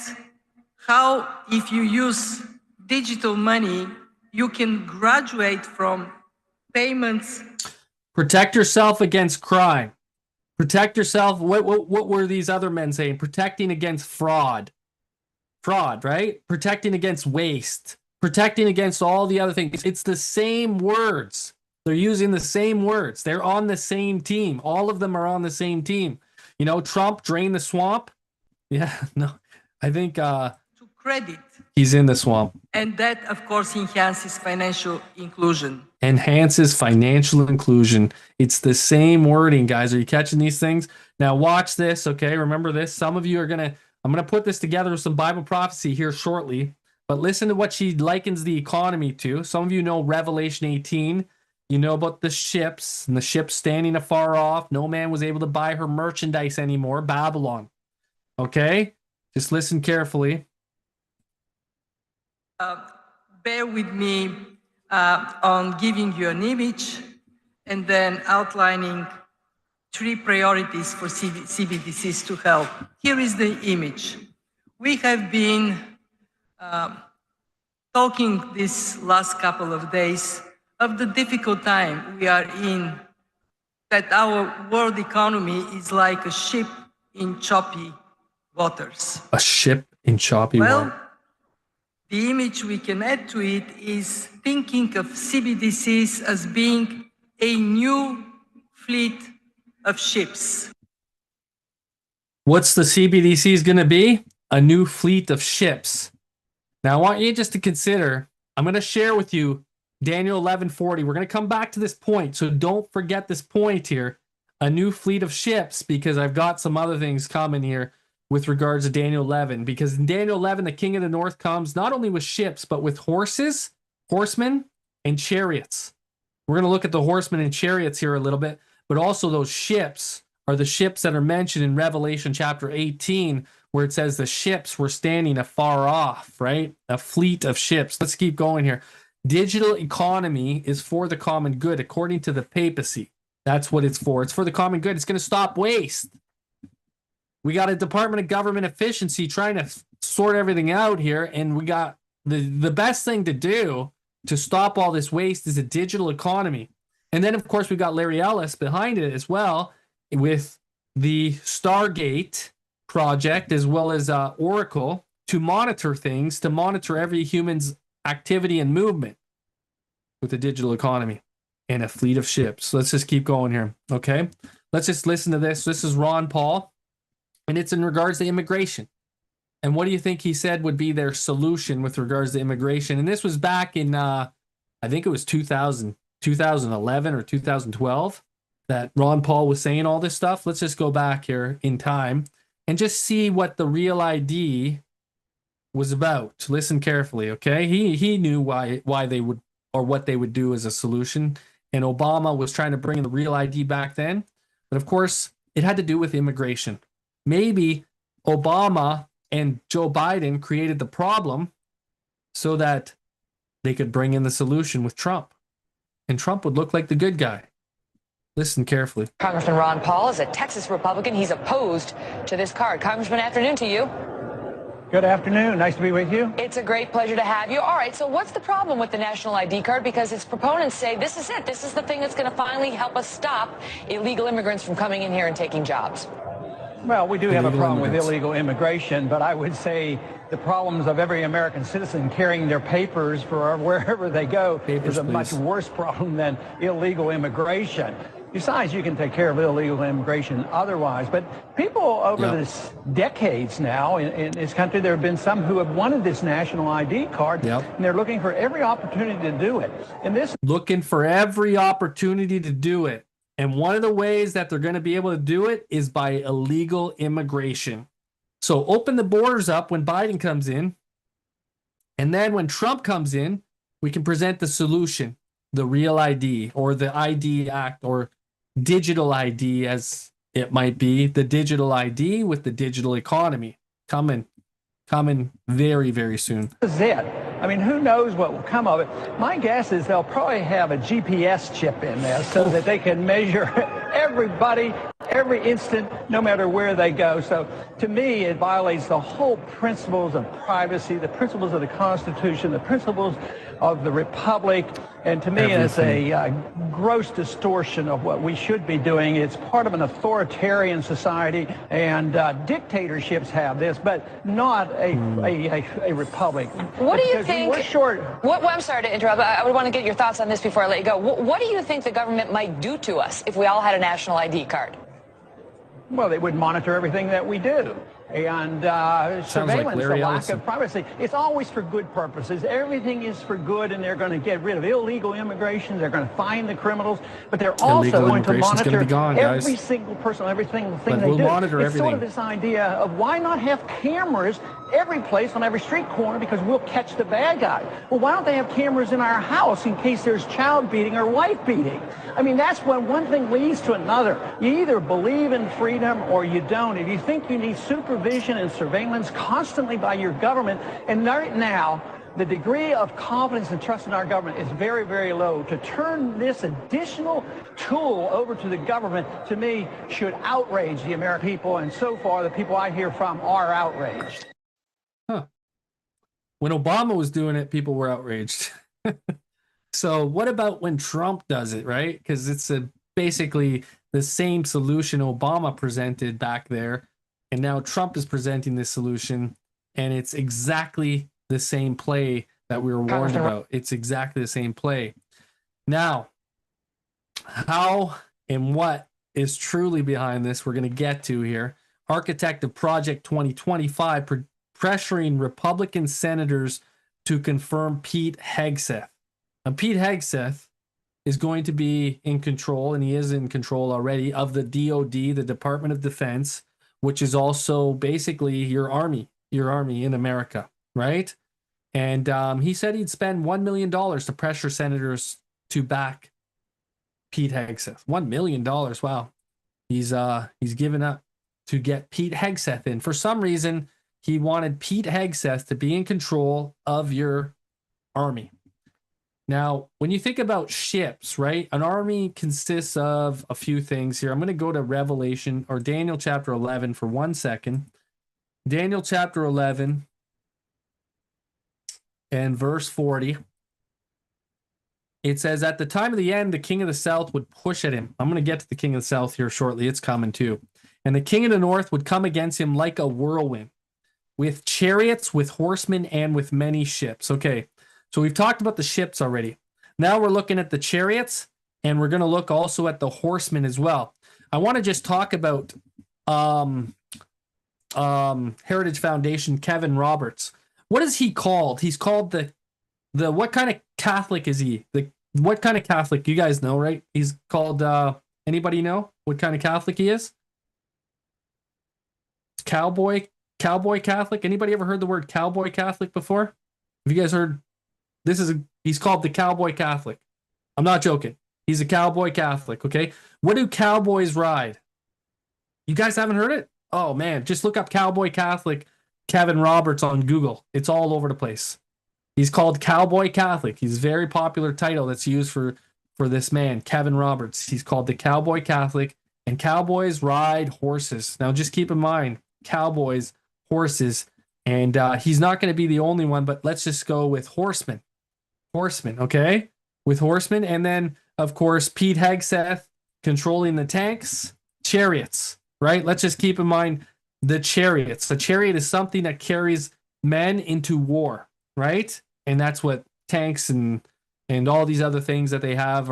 how if you use digital money, you can graduate from payments. Protect yourself against crime. Protect yourself. What were these other men saying? Protecting against fraud. Fraud, right? Protecting against waste. Protecting against all the other things. It's the same words. They're using the same words. They're on the same team. All of them are on the same team. You know, Trump drain the swamp. Yeah, no. I think credit. He's in the swamp. And that, of course, enhances financial inclusion. Enhances financial inclusion. It's the same wording, guys. Are you catching these things? Now watch this, okay? Remember this. Some of you are I'm gonna put this together with some Bible prophecy here shortly, but listen to what she likens the economy to. Some of you know Revelation 18. You know about the ships, and the ships standing afar off. No man was able to buy her merchandise anymore. Babylon. Okay? Just listen carefully. Bear with me on giving you an image and then outlining 3 priorities for CBDCs to help. Here is the image. We have been talking this last couple of days of the difficult time we are in, that our world economy is like a ship in choppy waters. A ship in choppy water. The image we can add to it is thinking of CBDCs as being a new fleet of ships. What's the CBDCs going to be? A new fleet of ships. Now, I want you just to consider, I'm going to share with you Daniel 11:40. We're going to come back to this point, so don't forget this point here. A new fleet of ships, because I've got some other things coming here with regards to Daniel 11, because in Daniel 11, the king of the north comes not only with ships, but with horses, horsemen, and chariots. We're going to look at the horsemen and chariots here a little bit, but also those ships are the ships that are mentioned in Revelation chapter 18, where it says the ships were standing afar off, right? A fleet of ships. Let's keep going here. Digital economy is for the common good, according to the papacy. That's what it's for. It's for the common good. It's going to stop waste. We got a Department of Government Efficiency trying to sort everything out here, and we got the best thing to do to stop all this waste is a digital economy. And then, of course, we got Larry Ellis behind it as well with the Stargate project, as well as Oracle, to monitor things, to monitor every human's activity and movement with the digital economy and a fleet of ships. Let's just keep going here, okay? Let's just listen to this. This is Ron Paul. And it's in regards to immigration. And what do you think he said would be their solution with regards to immigration? And this was back in, I think it was 2011 or 2012 that Ron Paul was saying all this stuff. Let's just go back here in time and just see what the Real ID was about. Listen carefully, okay? He knew why they would, or what they would do as a solution. And Obama was trying to bring in the Real ID back then. But of course, it had to do with immigration. Maybe Obama and Joe Biden created the problem so that they could bring in the solution with Trump. And Trump would look like the good guy. Listen carefully. Congressman Ron Paul is a Texas Republican. He's opposed to this card. Congressman, afternoon to you. Good afternoon. Nice to be with you. It's a great pleasure to have you. All right, so what's the problem with the national ID card? Because its proponents say this is it. This is the thing that's going to finally help us stop illegal immigrants from coming in here and taking jobs. Well, we do have a problem with illegal immigration, but I would say the problems of every American citizen carrying their papers for wherever they go is a much worse problem than illegal immigration. Besides, you can take care of illegal immigration otherwise. But people over this decades now in this country, there have been some who have wanted this national ID card, and they're looking for every opportunity to do it. And this looking for every opportunity to do it. And one of the ways that they're going to be able to do it is by illegal immigration. So open the borders up when Biden comes in. And then when Trump comes in, we can present the solution, the Real ID or the ID Act or digital ID, as it might be, the digital ID with the digital economy coming very, very soon. This is it. I mean, who knows what will come of it? My guess is they'll probably have a GPS chip in there so that they can measure everybody, every instant, no matter where they go. So to me, it violates the whole principles of privacy, the principles of the Constitution, the principles of the Republic. And to me, it's a gross distortion of what we should be doing. It's part of an authoritarian society, and dictatorships have this, but not a republic. What do you think? We're short. I'm sorry to interrupt. I would want to get your thoughts on this before I let you go. What do you think the government might do to us if we all had a national ID card? Well, they would monitor everything that we do. and like surveillance, the Larry lack Ellison. of privacy. It's always for good purposes. Everything is for good, and they're going to get rid of illegal immigration. They're going to find the criminals, but they're also Illegal going to immigration's gonna monitor be gone, every guys. single person, every single thing But they we'll do. monitor It's sort of everything. this idea of why not have cameras every place on every street corner, because we'll catch the bad guy. Well, why don't they have cameras in our house in case there's child beating or wife beating? I mean, that's when one thing leads to another. You either believe in freedom or you don't. If you think you need supervision and surveillance constantly by your government, and right now, the degree of confidence and trust in our government is very, very low. To turn this additional tool over to the government, to me, should outrage the American people, and so far, the people I hear from are outraged. Huh. When Obama was doing it, people were outraged. So what about when Trump does it, right? Because it's basically the same solution Obama presented back there, and now Trump is presenting this solution, and it's exactly the same play that we were warned about. It's exactly the same play. Now, how and what is truly behind this, we're going to get to here. Architect of Project 2025 pressuring Republican senators to confirm Pete Hegseth. Now, Pete Hegseth is going to be in control, and he is in control already, of the DOD, the Department of Defense, which is also basically your army in America, right? And he said he'd spend $1 million to pressure senators to back Pete Hegseth. $1 million. Wow. He's given up to get Pete Hegseth in. For some reason, he wanted Pete Hegseth to be in control of your army. Now, when you think about ships, right? An army consists of a few things here. I'm going to go to Revelation or Daniel chapter 11 for 1 second. Daniel chapter 11 and verse 40. It says, at the time of the end, the king of the south would push at him. I'm going to get to the king of the south here shortly. It's coming too. And the king of the north would come against him like a whirlwind, with chariots, with horsemen, and with many ships. Okay, so we've talked about the ships already. Now we're looking at the chariots, and we're going to look also at the horsemen as well. I want to just talk about Heritage Foundation, Kevin Roberts. What is he called? He's called the what kind of Catholic is he? What kind of Catholic? You guys know, right? He's called, anybody know what kind of Catholic he is? Cowboy Catholic. Anybody ever heard the word cowboy Catholic before? Have you guys heard? He's called the Cowboy Catholic. I'm not joking. He's a Cowboy Catholic, okay? What do cowboys ride? You guys haven't heard it? Oh, man. Just look up Cowboy Catholic Kevin Roberts on Google. It's all over the place. He's called Cowboy Catholic. He's a very popular title that's used for this man, Kevin Roberts. He's called the Cowboy Catholic, and cowboys ride horses. Now, just keep in mind, cowboys, horses, and he's not going to be the only one, but let's just go with horsemen. Horsemen, okay? With horsemen, and then, of course, Pete Hegseth controlling the tanks, chariots, right? Let's just keep in mind the chariots. A chariot is something that carries men into war, right? And that's what tanks and all these other things that they have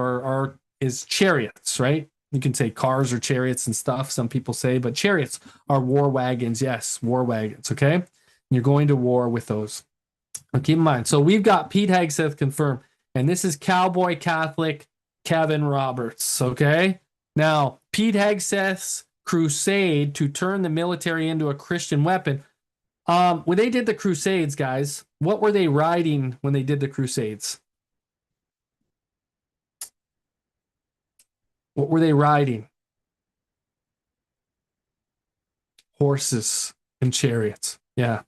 is chariots, right? You can say cars or chariots and stuff, some people say, but chariots are war wagons. Yes, war wagons, okay? And you're going to war with those. Now, keep in mind. So we've got Pete Hegseth confirmed, and this is Cowboy Catholic Kevin Roberts, okay? Now, Pete Hegseth's crusade to turn the military into a Christian weapon. When they did the crusades, guys, what were they riding when they did the crusades? What were they riding? Horses and chariots. Yeah.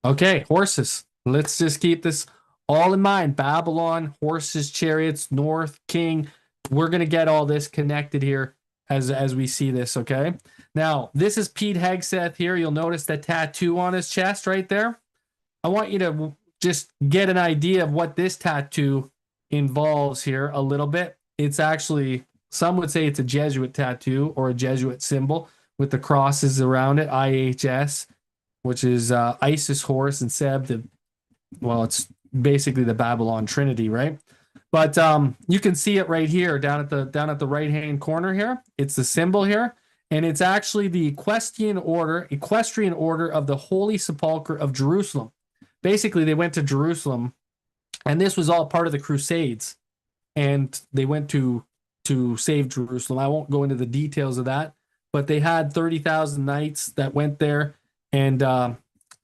Okay, horses. Let's just keep this all in mind. Babylon, horses, chariots, north, king. We're going to get all this connected here as we see this, okay? Now, this is Pete Hegseth here. You'll notice that tattoo on his chest right there. I want you to just get an idea of what this tattoo involves here a little bit. It's actually, some would say it's a Jesuit tattoo or a Jesuit symbol with the crosses around it, IHS, which is Isis, Horus, and Seb. It's basically the Babylon Trinity, right? But you can see it right here down at the right-hand corner here. It's the symbol here. And it's actually the equestrian order of the Holy Sepulchre of Jerusalem. Basically, they went to Jerusalem, and this was all part of the Crusades. And they went to save Jerusalem. I won't go into the details of that, but they had 30,000 knights that went there, and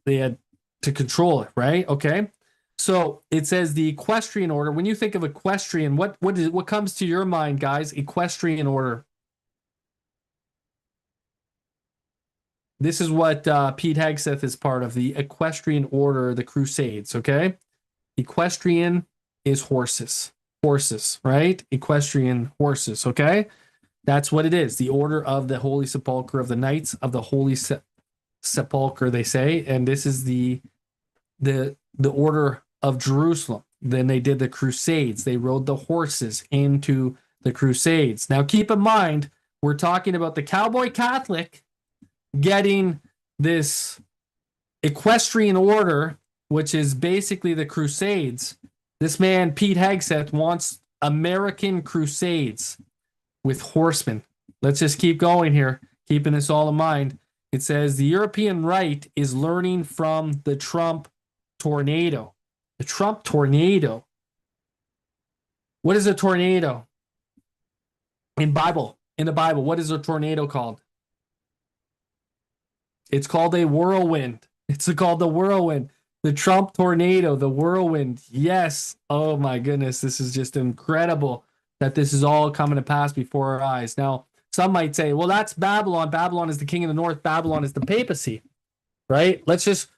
they had to control it, right? Okay. So it says the equestrian order. When you think of equestrian, what comes to your mind, guys? Equestrian order. This is what Pete Hegseth is part of, the equestrian order, the Crusades, okay? Equestrian is horses, right? Equestrian horses, okay? That's what it is, the order of the Holy Sepulchre, of the Knights of the Holy Sepulchre, they say, and this is the order of Jerusalem. Then they did the Crusades. They rode the horses into the Crusades. Now, keep in mind, we're talking about the cowboy Catholic getting this equestrian order, which is basically the Crusades. This man, Pete Hegseth, wants American Crusades with horsemen. Let's just keep going here, keeping this all in mind. It says the European right is learning from the Trump tornado. The Trump tornado. What is a tornado? In the Bible, what is a tornado called? It's called a whirlwind. It's called the whirlwind. The Trump tornado, the whirlwind. Yes. Oh my goodness. This is just incredible that this is all coming to pass before our eyes. Now, some might say, well, that's Babylon. Babylon is the king of the north. Babylon is the papacy, right? Let's just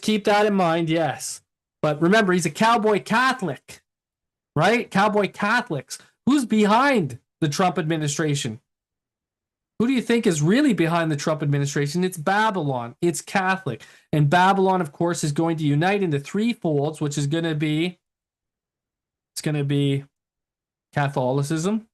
keep that in mind. Yes. But remember, he's a cowboy Catholic, right? Cowboy Catholics. Who's behind the Trump administration? Who do you think is really behind the Trump administration? It's Babylon. It's Catholic. And Babylon, of course, is going to unite into three folds, which is going to be, Catholicism,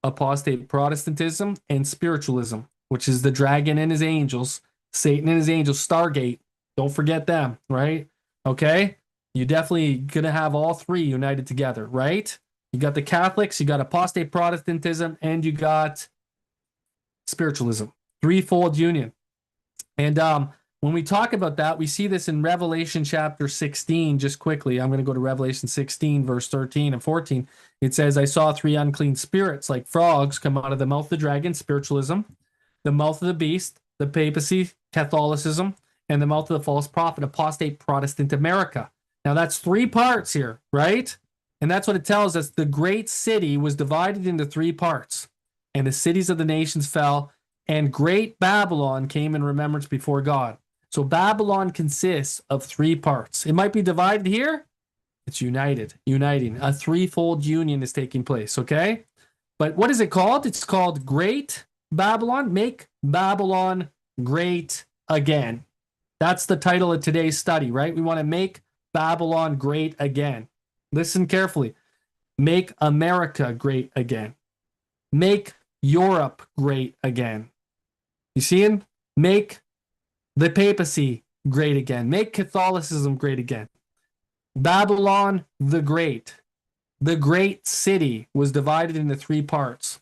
apostate Protestantism, and spiritualism, which is the dragon and his angels, Satan and his angels, Stargate. Don't forget them, right? Okay? You're definitely going to have all three united together, right? You got the Catholics, you got apostate Protestantism, and you got spiritualism, threefold union. And when we talk about that, we see this in Revelation chapter 16. Just quickly, I'm going to go to Revelation 16, verse 13 and 14. It says, I saw three unclean spirits like frogs come out of the mouth of the dragon, spiritualism, the mouth of the beast, the papacy, Catholicism, and the mouth of the false prophet, apostate Protestant America. Now that's three parts here, right? And that's what it tells us. The great city was divided into three parts. And the cities of the nations fell, and great Babylon came in remembrance before God. So Babylon consists of three parts. It might be divided here. It's uniting. A threefold union is taking place, okay? But what is it called? It's called Great Babylon. Make Babylon great again. That's the title of today's study, right? We want to make Babylon great again. Listen carefully. Make America great again. Make Europe great again. You seeing? Make the papacy great again. Make Catholicism great again. Babylon the Great. The great city was divided into three parts.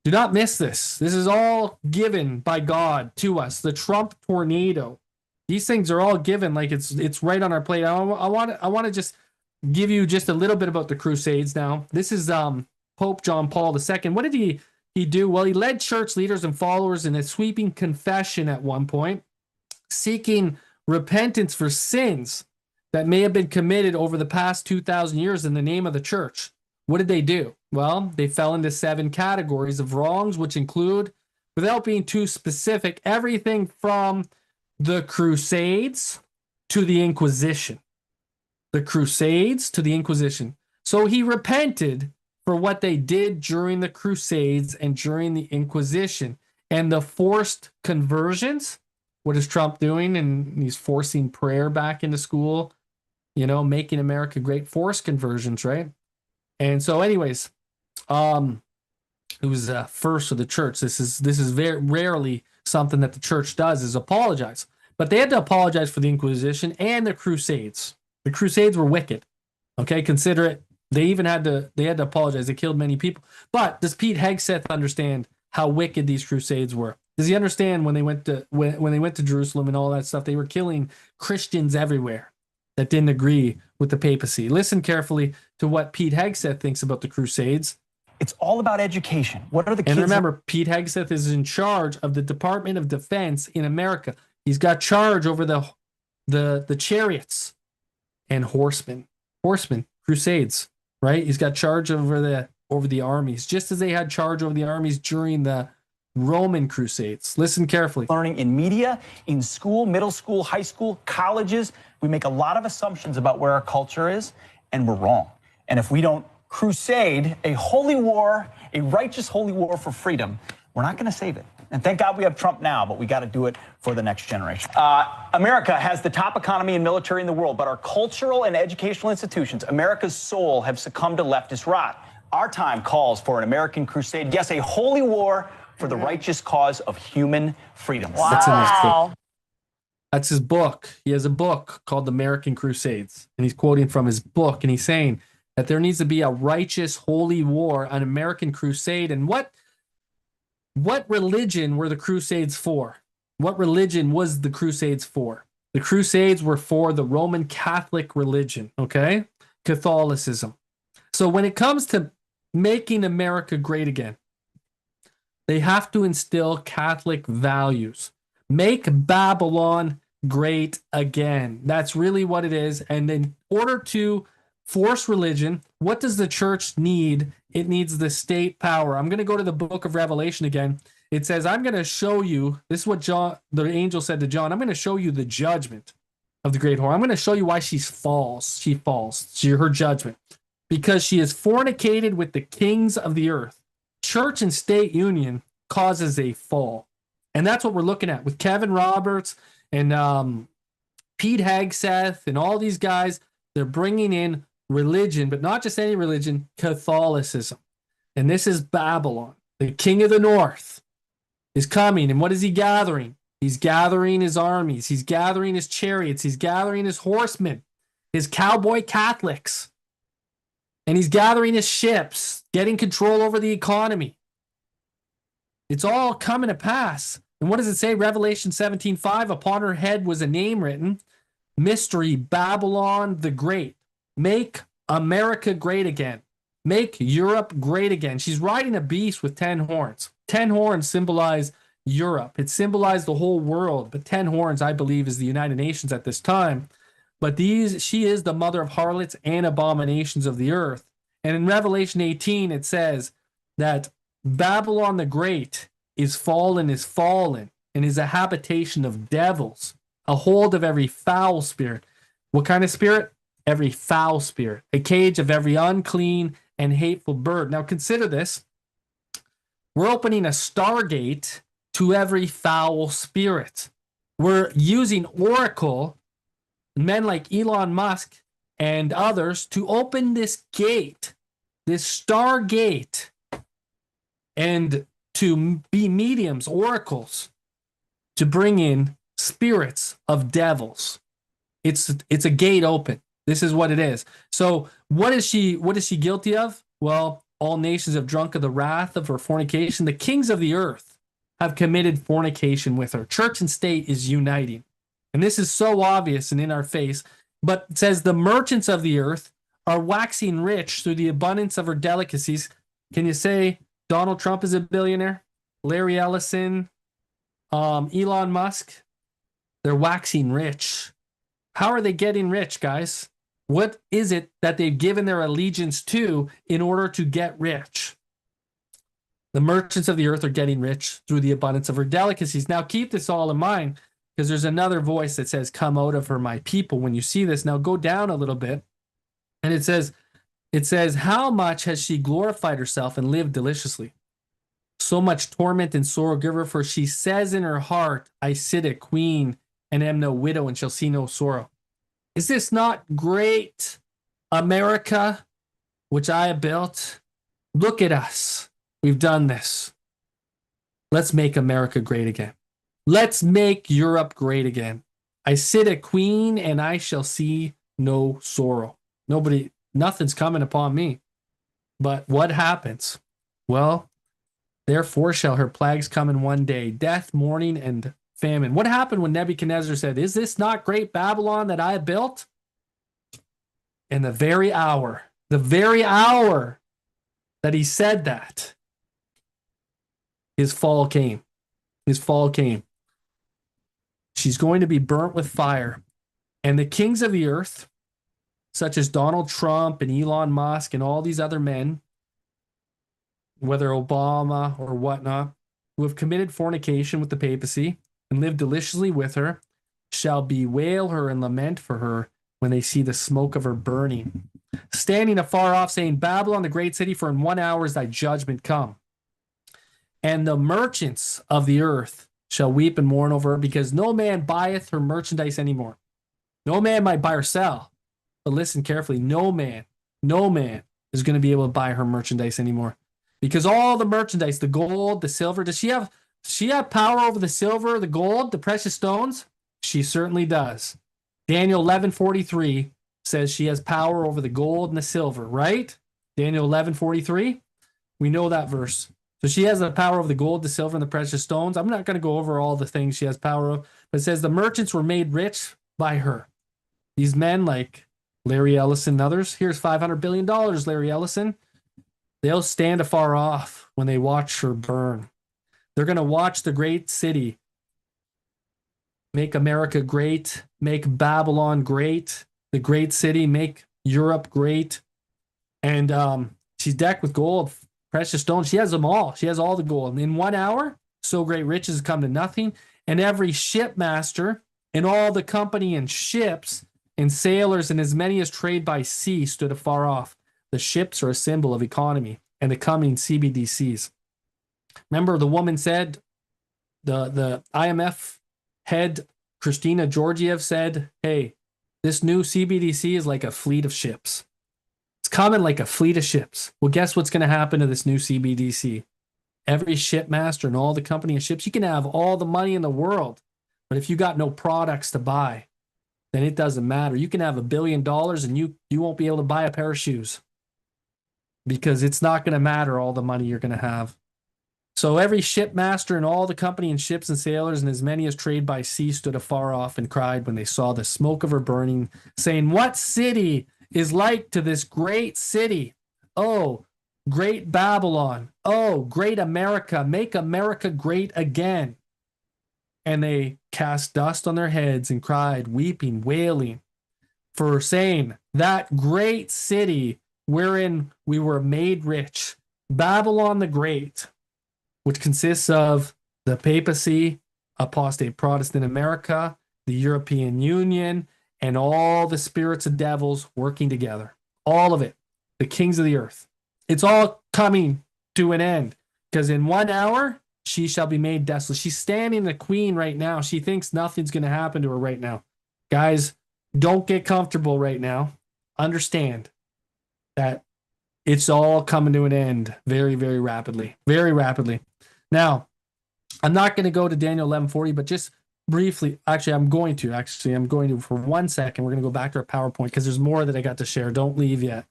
Do not miss this. This is all given by God to us. The Trump tornado. These things are all given like it's right on our plate. I want to just give you just a little bit about the Crusades now. This is Pope John Paul II. What did he do? Well, he led church leaders and followers in a sweeping confession at one point, seeking repentance for sins that may have been committed over the past 2,000 years in the name of the church. What did they do? Well, they fell into 7 categories of wrongs, which include, without being too specific, everything from the Crusades to the Inquisition. The Crusades to the Inquisition. So he repented for what they did during the Crusades and during the Inquisition. And the forced conversions, what is Trump doing? And he's forcing prayer back into school, making America great. Forced conversions, right? And so anyways, it was first of the church. This is very rarely something that the church does, is apologize. But they had to apologize for the Inquisition and the Crusades. The Crusades were wicked. Okay, consider it. They had to apologize. They killed many people. But does Pete Hegseth understand how wicked these crusades were? Does he understand when they went to Jerusalem and all that stuff, they were killing Christians everywhere that didn't agree with the papacy? Listen carefully to what Pete Hegseth thinks about the crusades. It's all about education. What are the kids? And remember, Pete Hegseth is in charge of the Department of Defense in America. He's got charge over the chariots and horsemen, crusades, right? He's got charge over the armies, just as they had charge over the armies during the Roman crusades. Listen carefully. Learning in media, in school, middle school, high school, colleges, we make a lot of assumptions about where our culture is, and we're wrong. And if we don't crusade a holy war, a righteous holy war for freedom, we're not going to save it. And thank God we have Trump now, but we got to do it for the next generation. America has the top economy and military in the world, but our cultural and educational institutions, America's soul, have succumbed to leftist rot. Our time calls for an American crusade, yes, a holy war for the righteous cause of human freedom. Wow. That's in his book. That's his book. He has a book called The American Crusades, and he's quoting from his book, and he's saying that there needs to be a righteous holy war, an American crusade. And what religion were the crusades for? What religion was the crusades for? The crusades were for the Roman Catholic religion, okay? Catholicism. So when it comes to making America great again, they have to instill Catholic values. Make Babylon great again. That's really what it is. And in order to force religion, what does the church need? It needs the state power. I'm going to go to the book of Revelation again. It says, I'm going to show you, this is what the angel said to John, I'm going to show you the judgment of the great whore. I'm going to show you why she falls. Her judgment. Because she has fornicated with the kings of the earth. Church and state union causes a fall. And that's what we're looking at with Kevin Roberts and Pete Hegseth and all these guys. They're bringing in religion, but not just any religion, Catholicism. And this is Babylon. The king of the north is coming. And what is he gathering? He's gathering his armies. He's gathering his chariots. He's gathering his horsemen, his cowboy Catholics. And he's gathering his ships, getting control over the economy. It's all coming to pass. And what does it say? Revelation 17:5, upon her head was a name written, Mystery, Babylon the Great. Make America great again. Make Europe great again. She's riding a beast with 10 horns. 10 horns symbolize Europe. It symbolized the whole world. But 10 horns, I believe, is the United Nations at this time. But she is the mother of harlots and abominations of the earth. And in Revelation 18, it says that Babylon the Great is fallen, and is a habitation of devils, a hold of every foul spirit. What kind of spirit? Every foul spirit, a cage of every unclean and hateful bird. Now consider this. We're opening a Stargate to every foul spirit. We're using Oracle, men like Elon Musk and others, to open this gate, this Stargate, and to be mediums, oracles, to bring in spirits of devils. It's a gate open. This is what it is. So what is she guilty of? Well, all nations have drunk of the wrath of her fornication. The kings of the earth have committed fornication with her. Church and state is uniting. And this is so obvious and in our face. But it says the merchants of the earth are waxing rich through the abundance of her delicacies. Can you say Donald Trump is a billionaire? Larry Ellison, Elon Musk, they're waxing rich. How are they getting rich, guys? What is it that they've given their allegiance to in order to get rich? The merchants of the earth are getting rich through the abundance of her delicacies. Now keep this all in mind, because there's another voice that says, come out of her, my people. When you see this, now go down a little bit. And it says, how much has she glorified herself and lived deliciously? So much torment and sorrow give her, for she says in her heart, I sit a queen and am no widow and shall see no sorrow. Is this not great America, which I have built? Look at us. We've done this. Let's make America great again. Let's make Europe great again. I sit a queen and I shall see no sorrow. Nothing's coming upon me. But what happens? Well, Therefore shall her plagues come in one day, death, mourning, and famine. What happened when Nebuchadnezzar said, is this not great Babylon that I have built? In the very hour that he said that, his fall came. His fall came. She's going to be burnt with fire. And the kings of the earth, such as Donald Trump and Elon Musk and all these other men, whether Obama or whatnot, who have committed fornication with the papacy and lived deliciously with her, shall bewail her and lament for her when they see the smoke of her burning, standing afar off, saying, Babylon, the great city, for in 1 hour is thy judgment come. And the merchants of the earth shall weep and mourn over her, because no man buyeth her merchandise anymore. No man might buy or sell, but listen carefully, no man is going to be able to buy her merchandise anymore. Because all the merchandise, the gold, the silver, does she have power over the silver, the gold, the precious stones? She certainly does. Daniel 11:43 says she has power over the gold and the silver, right? Daniel 11:43. We know that verse. So she has the power over the gold, the silver, and the precious stones. I'm not going to go over all the things she has power of, but it says the merchants were made rich by her. These men like Larry Ellison and others, here's $500 billion, Larry Ellison. They'll stand afar off when they watch her burn. They're going to watch the great city make America great, make Babylon great, the great city, make Europe great. And she's decked with gold, precious stones. She has them all. She has all the gold. And in 1 hour, so great riches come to nothing. And every shipmaster and all the company and ships and sailors and as many as trade by sea stood afar off. The ships are a symbol of economy and the coming CBDCs. Remember, the woman said, the IMF head, Christina Georgiev, said, hey, this new CBDC is like a fleet of ships. It's coming like a fleet of ships. Well, guess what's going to happen to this new CBDC? Every shipmaster and all the company of ships, you can have all the money in the world, but if you got no products to buy, then it doesn't matter. You can have $1 billion and you won't be able to buy a pair of shoes because it's not going to matter all the money you're going to have. So every shipmaster and all the company and ships and sailors and as many as trade by sea stood afar off and cried when they saw the smoke of her burning, saying, what city is like to this great city? Oh, great Babylon. Oh, great America. Make America great again. And they cast dust on their heads and cried, weeping, wailing, for saying, that great city wherein we were made rich, Babylon the Great, which consists of the papacy, apostate Protestant America, the European Union, and all the spirits of devils working together. All of it, the kings of the earth. It's all coming to an end, because in 1 hour, she shall be made desolate. She's standing the queen right now. She thinks nothing's going to happen to her right now. Guys, don't get comfortable right now. Understand that it's all coming to an end very, very rapidly. Very rapidly. Now, I'm not going to go to Daniel 11:40, but just briefly, I'm going to for 1 second. We're going to go back to our PowerPoint because there's more that I got to share. Don't leave yet.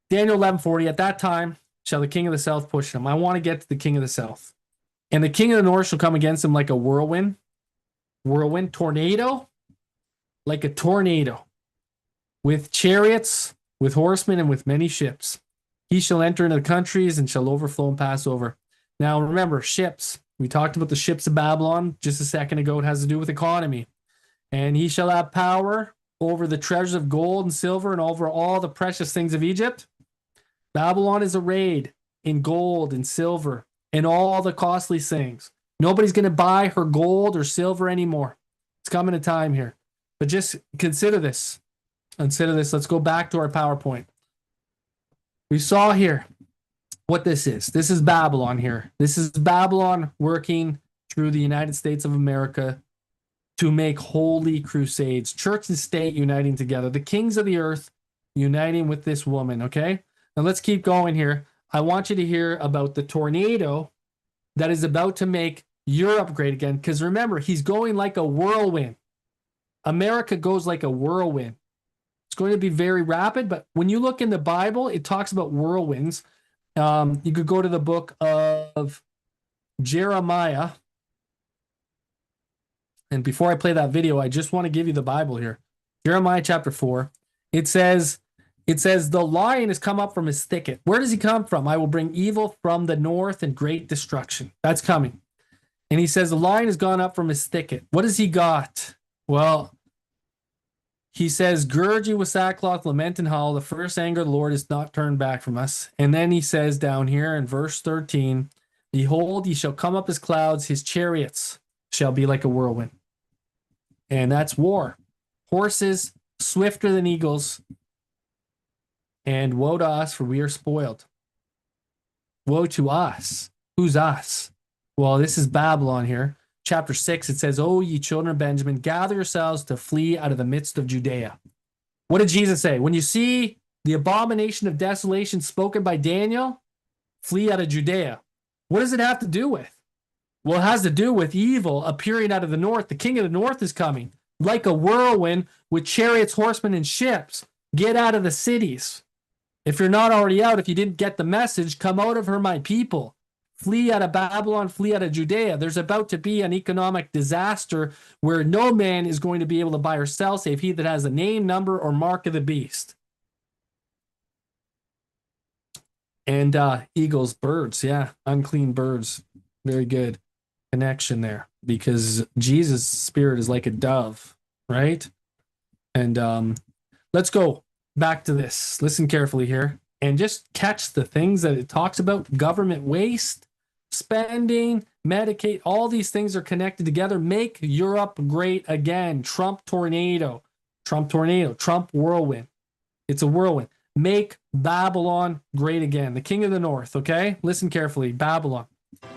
Daniel 11:40, at that time shall the king of the south push him. I want to get to the king of the south. And the king of the north shall come against him like a whirlwind, tornado, like a tornado, with chariots, with horsemen, and with many ships. He shall enter into the countries and shall overflow and pass over. Now, remember, ships. We talked about the ships of Babylon just a second ago. It has to do with economy. And he shall have power over the treasures of gold and silver and over all the precious things of Egypt. Babylon is arrayed in gold and silver and all the costly things. Nobody's going to buy her gold or silver anymore. It's coming a time here. But just consider this. Consider this. Let's go back to our PowerPoint. We saw here what this is. This is Babylon here. This is Babylon working through the United States of America to make holy crusades. Church and state uniting together. The kings of the earth uniting with this woman, okay? Now let's keep going here. I want you to hear about the tornado that is about to make Europe great again. Because remember, he's going like a whirlwind. America goes like a whirlwind. It's going to be very rapid, but when you look in the Bible, it talks about whirlwinds. You could go to the book of Jeremiah. And before I play that video, I just want to give you the Bible here. Jeremiah chapter 4. It says, the lion has come up from his thicket. Where does he come from? I will bring evil from the north and great destruction. That's coming. And he says, the lion has gone up from his thicket. What has he got? Well, he says, gird you with sackcloth, lament and howl. The first anger of the Lord is not turned back from us. And then he says down here in verse 13, behold, he shall come up as clouds. His chariots shall be like a whirlwind. And that's war. Horses swifter than eagles. And woe to us, for we are spoiled. Woe to us. Who's us? Well, this is Babylon here. Chapter 6, it says, O ye children of Benjamin, gather yourselves to flee out of the midst of Judea. What did Jesus say? When you see the abomination of desolation spoken by Daniel, flee out of Judea. What does it have to do with? Well, it has to do with evil appearing out of the north. The king of the north is coming like a whirlwind with chariots, horsemen, and ships. Get out of the cities. If you're not already out, if you didn't get the message, come out of her, my people. Flee out of Babylon, flee out of Judea. There's about to be an economic disaster where no man is going to be able to buy or sell, save he that has a name, number, or mark of the beast. And eagles, birds, yeah, unclean birds. Very good connection there, because Jesus' spirit is like a dove, right? And let's go back to this. Listen carefully here and just catch the things that it talks about. Government waste, spending, Medicaid, all these things are connected together. Make Europe great again. Trump tornado, Trump whirlwind. It's a whirlwind. Make Babylon great again. The king of the north, okay? Listen carefully. Babylon.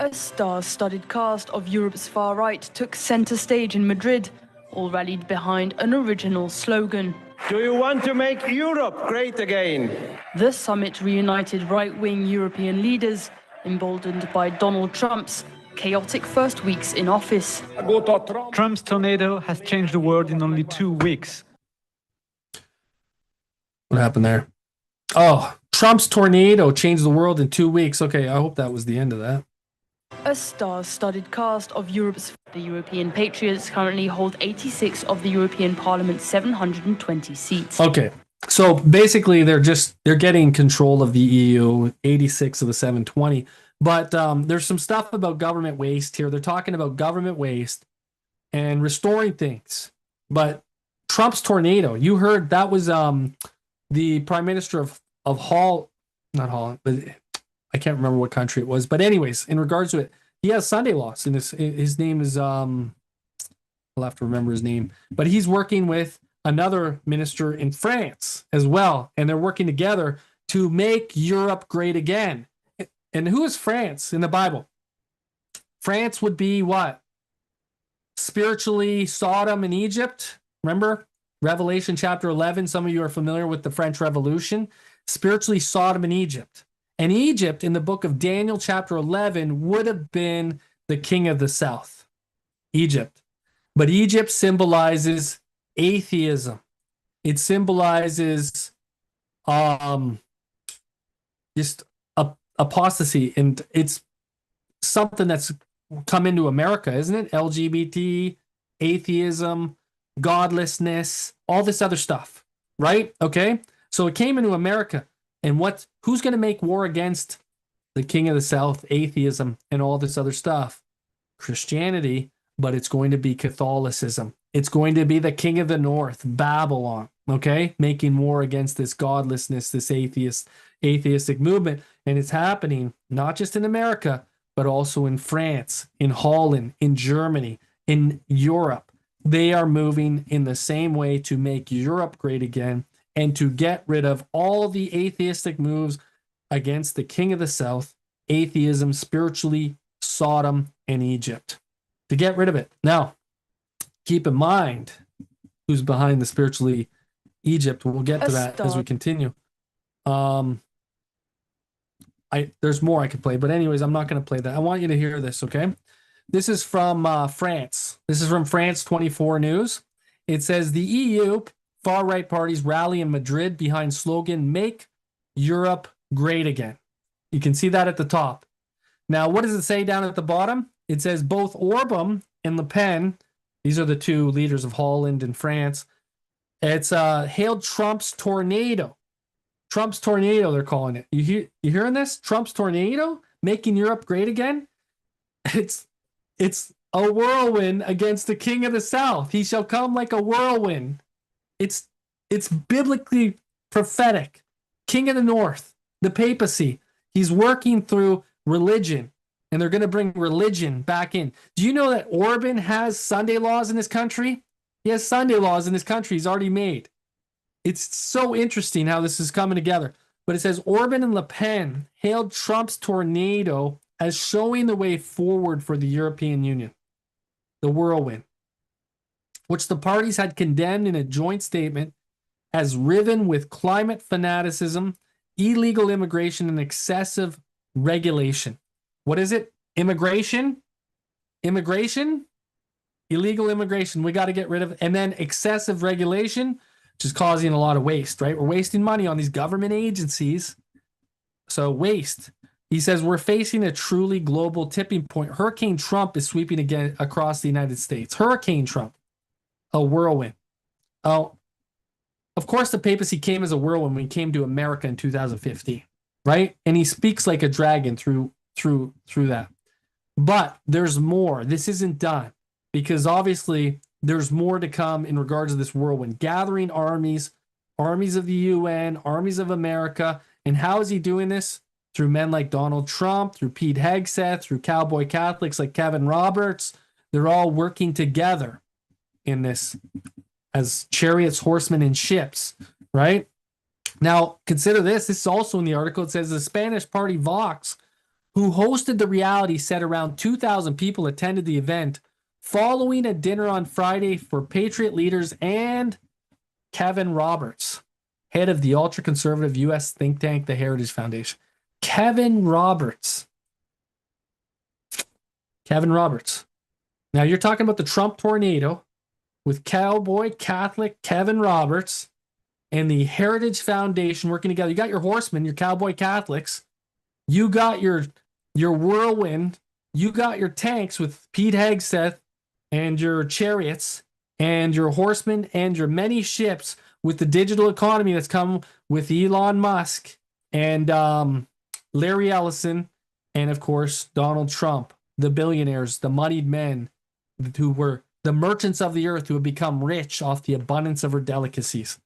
A star-studded cast of Europe's far right took center stage in Madrid, all rallied behind an original slogan. Do you want to make Europe great again? The summit reunited right-wing European leaders, emboldened by Donald Trump's chaotic first weeks in office. Trump's tornado has changed the world in only 2 weeks. What happened there? Oh, Trump's tornado changed the world in 2 weeks. Okay, I hope that was the end of that. A star-studded cast of the European Patriots currently hold 86 of the European Parliament's 720 seats. Okay, so basically they're getting control of the EU, 86 of the 720. But there's some stuff about government waste here. They're talking about government waste and restoring things. But Trump's tornado, you heard that was the Prime Minister of not Holland, but I can't remember what country it was. But anyways, in regards to it, he has Sunday laws. And his name is, I'll have to remember his name. But he's working with another minister in France as well. And they're working together to make Europe great again. And who is France in the Bible? France would be what? Spiritually Sodom and Egypt. Remember? Revelation chapter 11. Some of you are familiar with the French Revolution. Spiritually Sodom and Egypt. And Egypt in the book of Daniel chapter 11 would have been the king of the south. Egypt. But Egypt symbolizes atheism. It symbolizes just apostasy, and it's something that's come into America, isn't it? LGBT, atheism, godlessness, all this other stuff, right? Okay, so it came into America, and who's going to make war against the king of the south? Atheism and all this other stuff. Christianity, but it's going to be Catholicism. It's going to be the king of the north, Babylon, okay, making war against this godlessness, this atheistic movement. And it's happening not just in America, but also in France, in Holland, in Germany, in Europe. They are moving in the same way to make Europe great again and to get rid of all the atheistic moves against the king of the south, atheism, spiritually, Sodom, and Egypt. To get rid of it. Now, keep in mind who's behind the spiritually Egypt. We'll get to that as we continue. There's more I could play, but anyways, I'm not going to play that. I want you to hear this, okay? This is from France. This is from France 24 News. It says the EU far-right parties rally in Madrid behind slogan, "Make Europe Great Again." You can see that at the top. Now, what does it say down at the bottom? It says both Orban and Le Pen, these are the two leaders of Holland and France. It's hailed Trump's tornado. Trump's tornado, they're calling it. You hearing this? Trump's tornado, making Europe great again. It's a whirlwind against the king of the south. He shall come like a whirlwind. It's biblically prophetic. King of the north, the papacy. He's working through religion, and they're going to bring religion back in. Do you know that Orban has Sunday laws in his country? He has Sunday laws in his country he's already made. It's so interesting how this is coming together. But it says Orban and Le Pen hailed Trump's tornado as showing the way forward for the European Union, the whirlwind, which the parties had condemned in a joint statement as riven with climate fanaticism, illegal immigration, and excessive regulation. What is it? Immigration? Immigration? Illegal immigration. We got to get rid of it. And then excessive regulation, which is causing a lot of waste, right? We're wasting money on these government agencies. So waste. He says we're facing a truly global tipping point. Hurricane Trump is sweeping again across the United States. Hurricane Trump, a whirlwind. Oh, of course, the papacy came as a whirlwind when he came to America in 2015, right? And he speaks like a dragon through that. But there's more. This isn't done, because obviously there's more to come in regards to this whirlwind. Gathering armies of the UN, armies of America. And how is he doing this? Through men like Donald Trump, through Pete Hegseth, through cowboy Catholics like Kevin Roberts. They're all working together in this as chariots, horsemen, and ships, right? Now, consider this. This is also in the article. It says the Spanish party Vox, who hosted the reality, said around 2,000 people attended the event following a dinner on Friday for Patriot leaders and Kevin Roberts, head of the ultra-conservative U.S. think tank, the Heritage Foundation. Kevin Roberts. Kevin Roberts. Now, you're talking about the Trump tornado with cowboy Catholic Kevin Roberts and the Heritage Foundation working together. You got your horsemen, your cowboy Catholics. You got your whirlwind. You got your tanks with Pete Hegseth and your chariots and your horsemen and your many ships with the digital economy that's come with Elon Musk and Larry Ellison and, of course, Donald Trump, the billionaires, the moneyed men who were the merchants of the earth who have become rich off the abundance of her delicacies.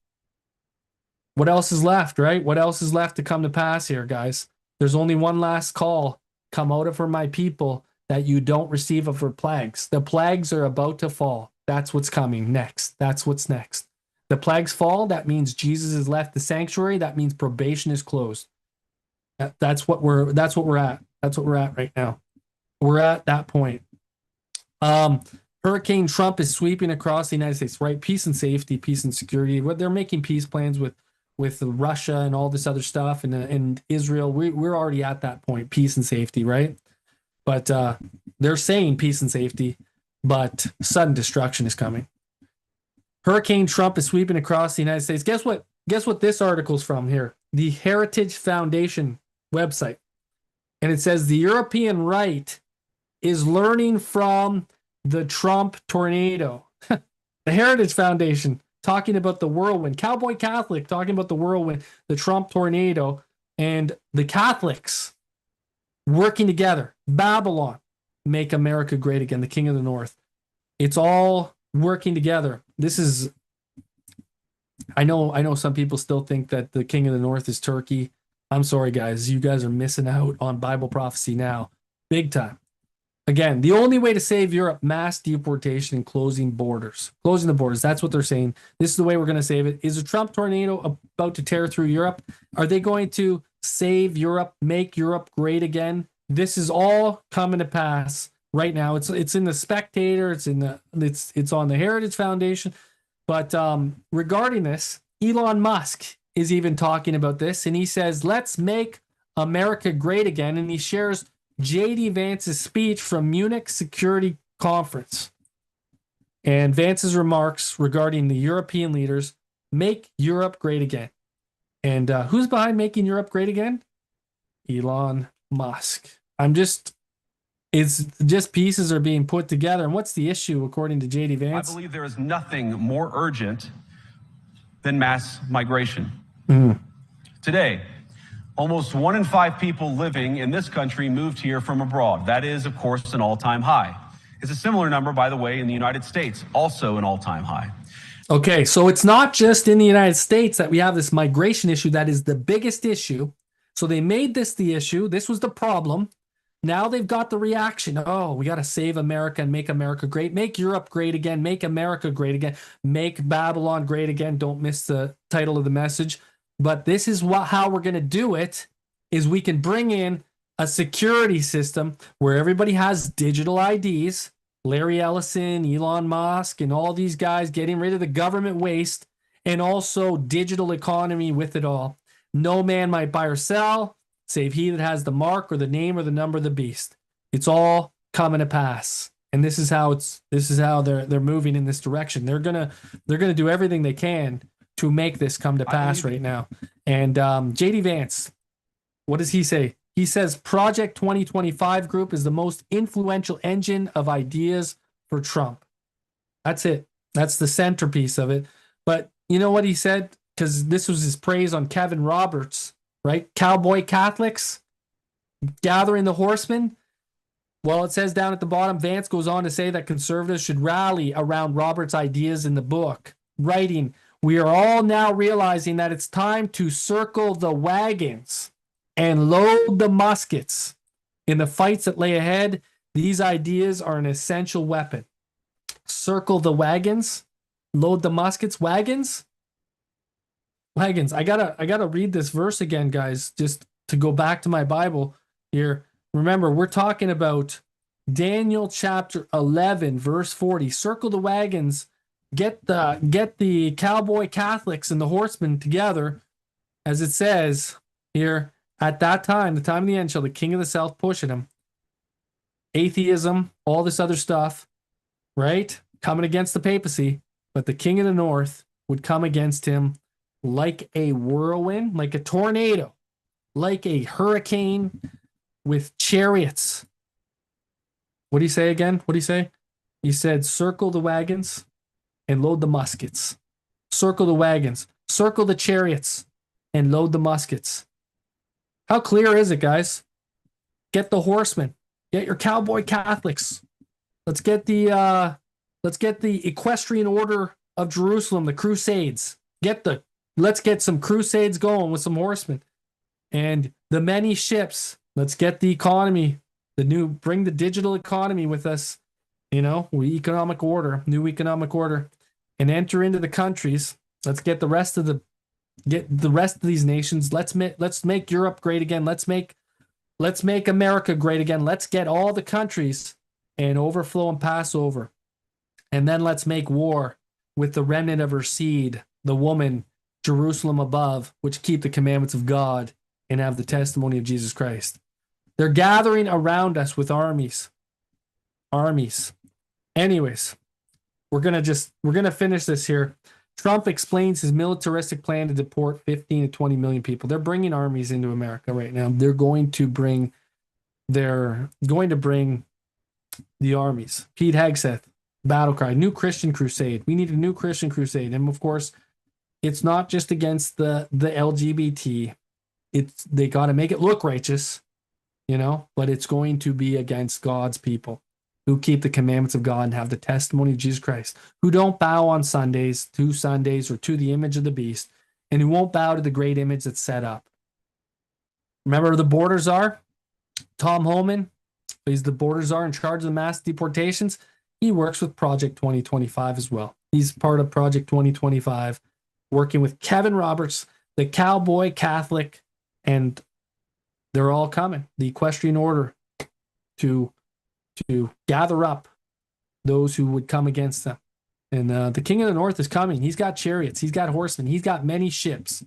What else is left, right? What else is left to come to pass here, guys? There's only one last call. Come out of her, my people, that you don't receive of her plagues. The plagues are about to fall. That's what's coming next. That's what's next. The plagues fall. That means Jesus has left the sanctuary. That means probation is closed. That's what we're at. That's what we're at right now. We're at that point. Hurricane Trump is sweeping across the United States, right? Peace and safety, peace and security. What they're making peace plans with Russia and all this other stuff and Israel. We're already at that point, peace and safety, right? But they're saying peace and safety, but sudden destruction is coming. Hurricane Trump is sweeping across the United States. Guess what? Guess what this article's from here? The Heritage Foundation website. And it says the European right is learning from the Trump tornado. The Heritage Foundation talking about the whirlwind. Cowboy Catholic talking about the whirlwind, the Trump tornado, and the Catholics working together. Babylon, make America great again, the king of the north. It's all working together. This is, I know some people still think that the king of the north is Turkey. I'm sorry, guys. You guys are missing out on Bible prophecy now. Big time. Again, the only way to save Europe, mass deportation and closing borders. Closing the borders. That's what they're saying. This is the way we're going to save it. Is the Trump tornado about to tear through Europe? Are they going to save Europe, make Europe great again? This is all coming to pass right now. It's in the Spectator. It's on the Heritage Foundation. But regarding this, Elon Musk is even talking about this, and he says, "Let's make America great again." And he shares J.D. Vance's speech from Munich Security Conference and Vance's remarks regarding the European leaders, make Europe great again. And who's behind making Europe great again? Elon Musk. it's just pieces are being put together. And what's the issue, according to J.D. Vance? I believe there is nothing more urgent than mass migration. Today, almost 1 in 5 people living in this country moved here from abroad. That is, of course, an all-time high. It's a similar number, by the way, in the United States, also an all-time high. Okay, so it's not just in the United States that we have this migration issue that is the biggest issue. So they made this the issue. This was the problem. Now they've got the reaction. Oh, we got to save America and make America great. Make Europe great again. Make America great again. Make Babylon great again. Don't miss the title of the message. But this is how we're going to do it, is we can bring in a security system where everybody has digital IDs. Larry Ellison, Elon Musk, and all these guys getting rid of the government waste, and also digital economy with it all. No man might buy or sell, save he that has the mark or the name or the number of the beast. It's all coming to pass, and this is how they're moving in this direction. They're gonna do everything they can to make this come to pass right now. And J.D. Vance, what does he say? He says Project 2025 Group is the most influential engine of ideas for Trump. That's it. That's the centerpiece of it. But you know what he said? Because this was his praise on Kevin Roberts, right? Cowboy Catholics gathering the horsemen. Well, it says down at the bottom, Vance goes on to say that conservatives should rally around Roberts' ideas in the book, writing, "We are all now realizing that it's time to circle the wagons and load the muskets. In the fights that lay ahead, these ideas are an essential weapon." Circle the wagons, load the muskets, wagons. I gotta read this verse again, guys, just to go back to my Bible here. Remember, we're talking about Daniel chapter 11, verse 40. Circle the wagons, get the cowboy Catholics and the horsemen together, as it says here. At that time, the time of the end, shall the king of the south push at him. Atheism, all this other stuff, right? Coming against the papacy. But the king of the north would come against him like a whirlwind, like a tornado, like a hurricane with chariots. What do you say again? What do you say? He said, circle the wagons and load the muskets. Circle the wagons, circle the chariots, and load the muskets. How clear is it, guys? Get the horsemen. Get your cowboy Catholics. Let's get the equestrian order of Jerusalem, the crusades. Let's get some crusades going with some horsemen. And the many ships. Let's get the economy, bring the digital economy with us. New economic order, and enter into the countries. Let's get the rest of these nations. Let's make Europe great again. Let's make America great again. Let's get all the countries and overflow and pass over. And then let's make war with the remnant of her seed, the woman, Jerusalem above, which keep the commandments of God and have the testimony of Jesus Christ. They're gathering around us with armies. Anyways, we're gonna finish this here. Trump explains his militaristic plan to deport 15 to 20 million people. They're bringing armies into America right now. They're going to bring the armies. Pete Hegseth, battle cry, new Christian crusade. We need a new Christian crusade. And of course, it's not just against the LGBT. They got to make it look righteous, but it's going to be against God's people who keep the commandments of God and have the testimony of Jesus Christ, who don't bow on Sundays or to the image of the beast, and who won't bow to the great image that's set up. Remember who the borders are? Tom Homan, he's the borders are in charge of the mass deportations. He works with Project 2025 as well. He's part of Project 2025, working with Kevin Roberts, the cowboy Catholic, and they're all coming. The equestrian order to gather up those who would come against them. And the king of the north is coming. He's got chariots. He's got horsemen. He's got many ships.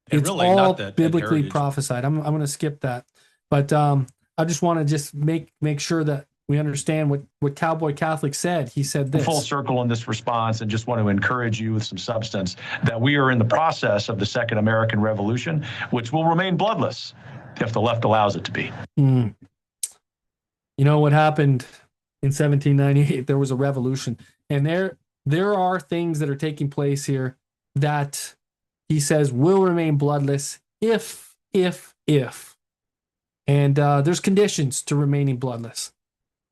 It's really all biblically prophesied. I'm going to skip that. But I just want to make sure that we understand what Cowboy Catholic said. He said this. Full circle in this response, and just want to encourage you with some substance that we are in the process of the Second American Revolution, which will remain bloodless if the left allows it to be. You know what happened in 1798? There was a revolution, and there are things that are taking place here that he says will remain bloodless if. And there's conditions to remaining bloodless.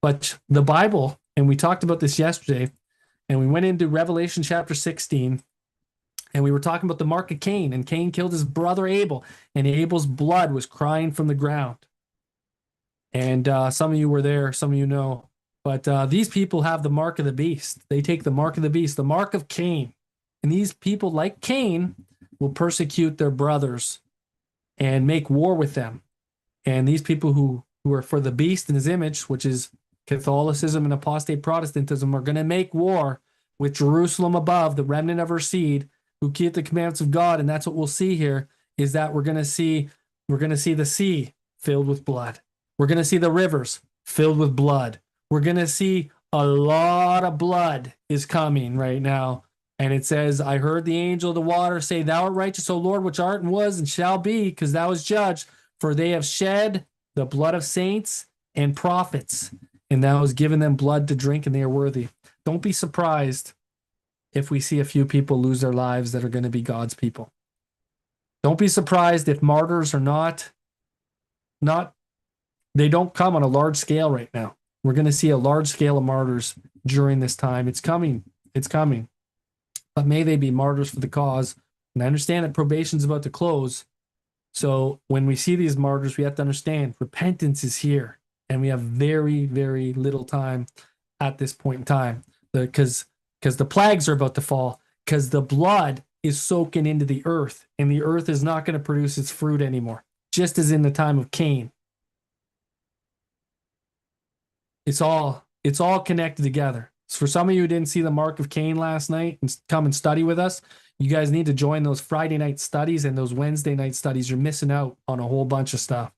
But the Bible, and we talked about this yesterday, and we went into Revelation chapter 16, and we were talking about the mark of Cain, and Cain killed his brother Abel, and Abel's blood was crying from the ground. And some of you were there, some of you know. But these people have the mark of the beast. They take the mark of the beast, the mark of Cain. And these people, like Cain, will persecute their brothers and make war with them. And these people who are for the beast in his image, which is Catholicism and apostate Protestantism, are going to make war with Jerusalem above, the remnant of her seed, who keep the commandments of God. And that's what we'll see here, is that we're going to see the sea filled with blood. We're going to see the rivers filled with blood. We're going to see a lot of blood is coming right now. And it says, I heard the angel of the water say, Thou art righteous, O Lord, which art and was and shall be, because thou was judged. For they have shed the blood of saints and prophets, and thou hast given them blood to drink, and they are worthy. Don't be surprised if we see a few people lose their lives that are going to be God's people. Don't be surprised if martyrs are not, they don't come on a large scale right now. We're going to see a large scale of martyrs during this time. It's coming. It's coming. But may they be martyrs for the cause. And I understand that probation's about to close. So when we see these martyrs, we have to understand repentance is here. And we have very, very little time at this point in time. Because the plagues are about to fall. Because the blood is soaking into the earth. And the earth is not going to produce its fruit anymore. Just as in the time of Cain. It's all connected together. So for some of you who didn't see the mark of Cain last night and come and study with us, you guys need to join those Friday night studies and those Wednesday night studies. You're missing out on a whole bunch of stuff.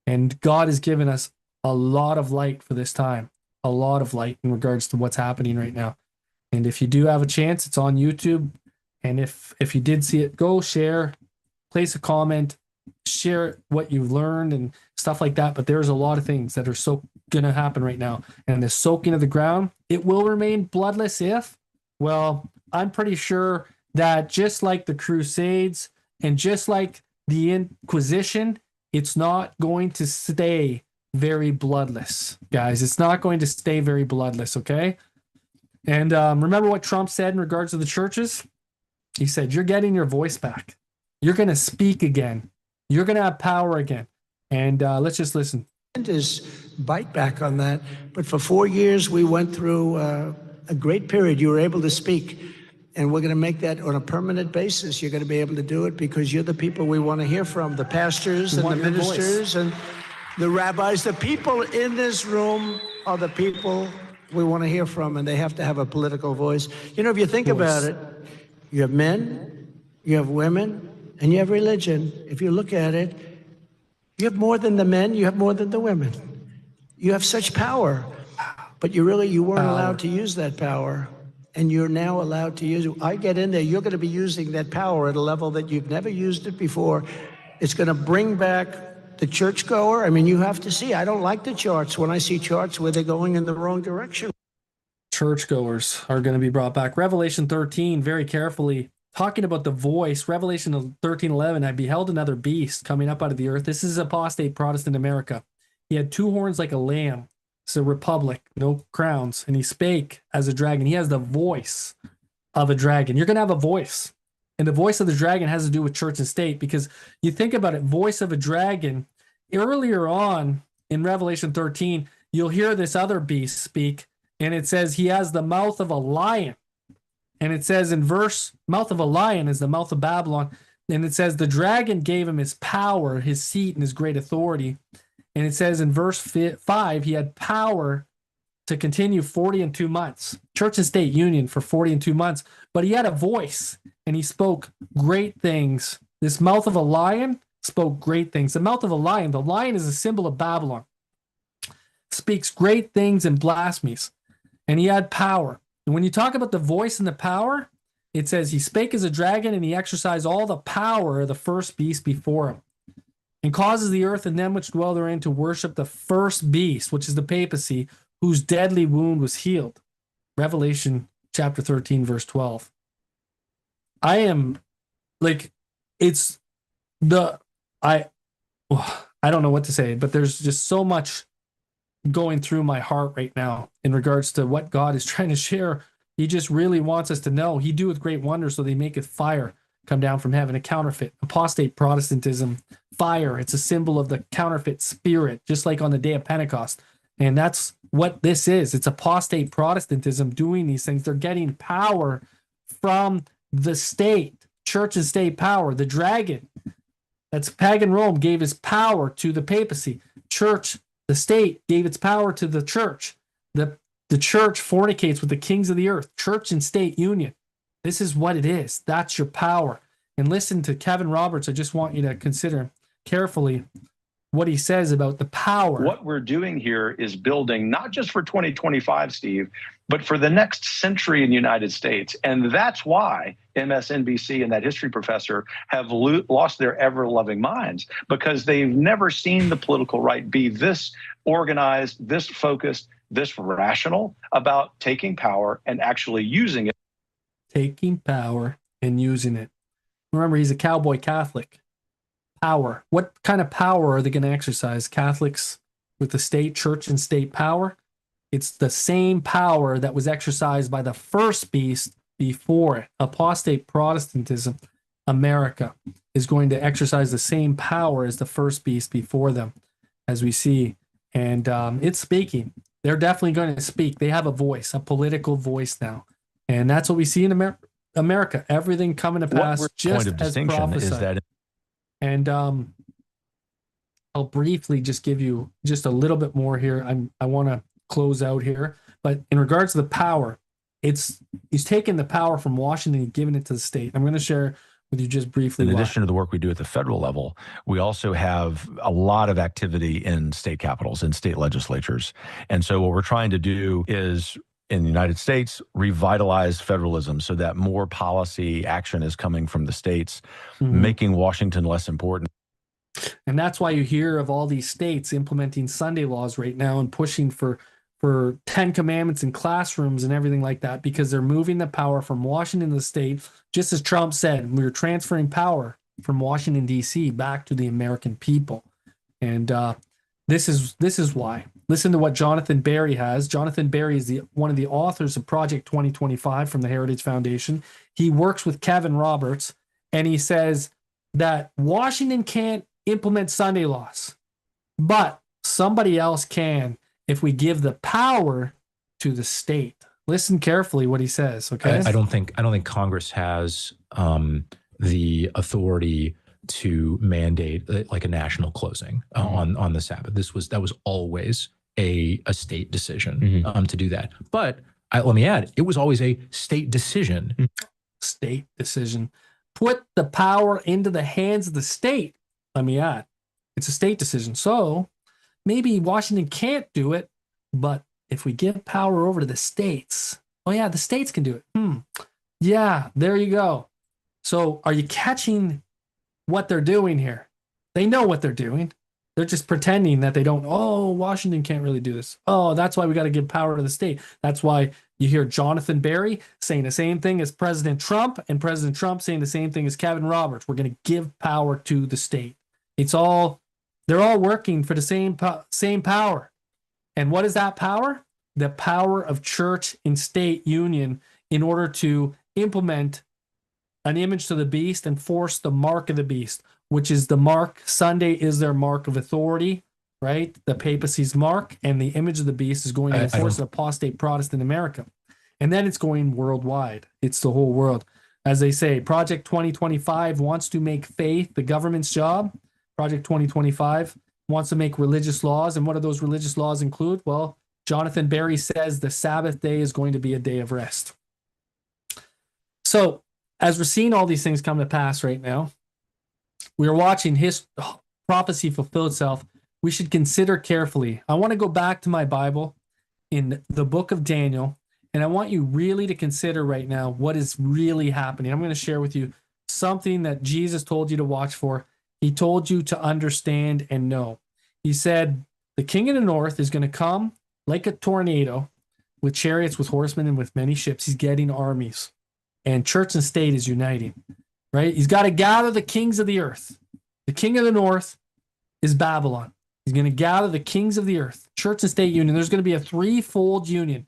And God has given us a lot of light for this time, a lot of light in regards to what's happening right now. And if you do have a chance, it's on YouTube. And if you did see it, go share, place a comment, share what you've learned and stuff like that. But there's a lot of things that are so going to happen right now. And the soaking of the ground, it will remain bloodless if, well, I'm pretty sure that just like the Crusades and just like the Inquisition, it's not going to stay very bloodless, guys. It's not going to stay very bloodless, okay? And remember what Trump said in regards to the churches? He said, you're getting your voice back. You're going to speak again. You're going to have power again. And let's just listen. Is bite back on that. But for 4 years, we went through a great period. You were able to speak. And we're going to make that on a permanent basis. You're going to be able to do it because you're the people we want to hear from, the pastors and the ministers and the rabbis. The people in this room are the people we want to hear from, and they have to have a political voice. You know, if you think about it, you have men, you have women, and you have religion. If you look at it, you have more than the men, you have more than the women. You have such power, but you weren't allowed to use that power. And you're now allowed to use it. I get in there, you're going to be using that power at a level that you've never used it before. It's going to bring back the churchgoer. I mean, you have to see, I don't like the charts when I see charts where they're going in the wrong direction. Churchgoers are going to be brought back. Revelation 13, very carefully, talking about the voice. Revelation 13:11, I beheld another beast coming up out of the earth. This is apostate Protestant America. He had two horns like a lamb. It's a republic, no crowns. And he spake as a dragon. He has the voice of a dragon. You're going to have a voice. And the voice of the dragon has to do with church and state, because you think about it, voice of a dragon. Earlier on in Revelation 13, you'll hear this other beast speak, and it says he has the mouth of a lion. And it says in verse, mouth of a lion is the mouth of Babylon. And it says the dragon gave him his power, his seat, and his great authority. And it says in verse 5, he had power to continue 40 and 2 months. Church and state union for 40 and 2 months. But he had a voice, and he spoke great things. This mouth of a lion spoke great things. The mouth of a lion, the lion is a symbol of Babylon, speaks great things and blasphemies. And he had power. And when you talk about the voice and the power, it says he spake as a dragon, and he exercised all the power of the first beast before him. and causes the earth and them which dwell therein to worship the first beast, which is the papacy, whose deadly wound was healed. Revelation chapter 13, verse 12. I am like, it's the, I don't know what to say, but there's just so much going through my heart right now in regards to what God is trying to share. He just really wants us to know he doeth great wonders, so they maketh fire come down from heaven, a counterfeit, apostate Protestantism, fire. It's a symbol of the counterfeit spirit, just like on the day of Pentecost. And that's what this is. It's apostate Protestantism doing these things. They're getting power from the state, church and state power. The dragon, that's pagan Rome, gave his power to the papacy. Church, the state, gave its power to the church. The church fornicates with the kings of the earth. Church and state union. This is what it is. That's your power. And listen to Kevin Roberts. I just want you to consider carefully what he says about the power. What we're doing here is building not just for 2025, Steve, but for the next century in the United States. And that's why MSNBC and that history professor have lost their ever-loving minds, because they've never seen the political right be this organized, this focused, this rational about taking power and actually using it. Taking power and using it. Remember, he's a cowboy Catholic. Power. What kind of power are they going to exercise? Catholics with the state, church and state power? It's the same power that was exercised by the first beast before it. Apostate Protestantism, America, is going to exercise the same power as the first beast before them, as we see. And it's speaking. They're definitely going to speak. They have a voice, a political voice now. And that's what we see in America. Everything coming to pass just as prophesied. And I'll briefly just give you just a little bit more here. I want to close out here. But in regards to the power, he's taken the power from Washington and given it to the state. I'm going to share with you just briefly. In addition to the work we do at the federal level, we also have a lot of activity in state capitals and state legislatures. And so what we're trying to do is, in the United States, revitalize federalism so that more policy action is coming from the states, making Washington less important. And that's why you hear of all these states implementing Sunday laws right now and pushing for 10 commandments in classrooms and everything like that, because they're moving the power from Washington to the state. Just as Trump said, we were transferring power from Washington, D.C. back to the American people. And this is why. Listen to what Jonathan Berry has. Jonathan Berry is one of the authors of Project 2025 from the Heritage Foundation. He works with Kevin Roberts, and he says that Washington can't implement Sunday laws, but somebody else can if we give the power to the state. Listen carefully what he says, okay? I don't think Congress has the authority to mandate like a national closing on the Sabbath. That was always a state decision to do that. But let me add, it was always a state decision. State decision. Put the power into the hands of the state. Let me add, it's a state decision. So maybe Washington can't do it, but if we give power over to the states, oh yeah, the states can do it. Yeah, there you go. So are you catching what they're doing here? They know what they're doing. They're just pretending that they don't. Oh, Washington can't really do this. Oh, that's why we got to give power to the state. That's why you hear Jonathan Berry saying the same thing as President Trump, and President Trump saying the same thing as Kevin Roberts. We're going to give power to the state. They're all working for the same power. And what is that power? The power of church and state union in order to implement an image to the beast and force the mark of the beast, which is the mark. Sunday is their mark of authority, right? The papacy's mark, and the image of the beast is going to enforce apostate Protestant America. And then it's going worldwide. It's the whole world. As they say, Project 2025 wants to make faith the government's job. Project 2025 wants to make religious laws. And what do those religious laws include? Well, Jonathan Berry says the Sabbath day is going to be a day of rest. So as we're seeing all these things come to pass right now, we are watching his prophecy fulfill itself. We should consider carefully. I want to go back to my Bible in the book of Daniel, and I want you really to consider right now what is really happening. I'm going to share with you something that Jesus told you to watch for, He told you to understand and know. He said, the king of the north is going to come like a tornado with chariots, with horsemen, and with many ships. He's getting armies. And church and state is uniting, right? He's got to gather the kings of the earth. The king of the north is Babylon. He's going to gather the kings of the earth, church and state union. There's going to be a threefold union.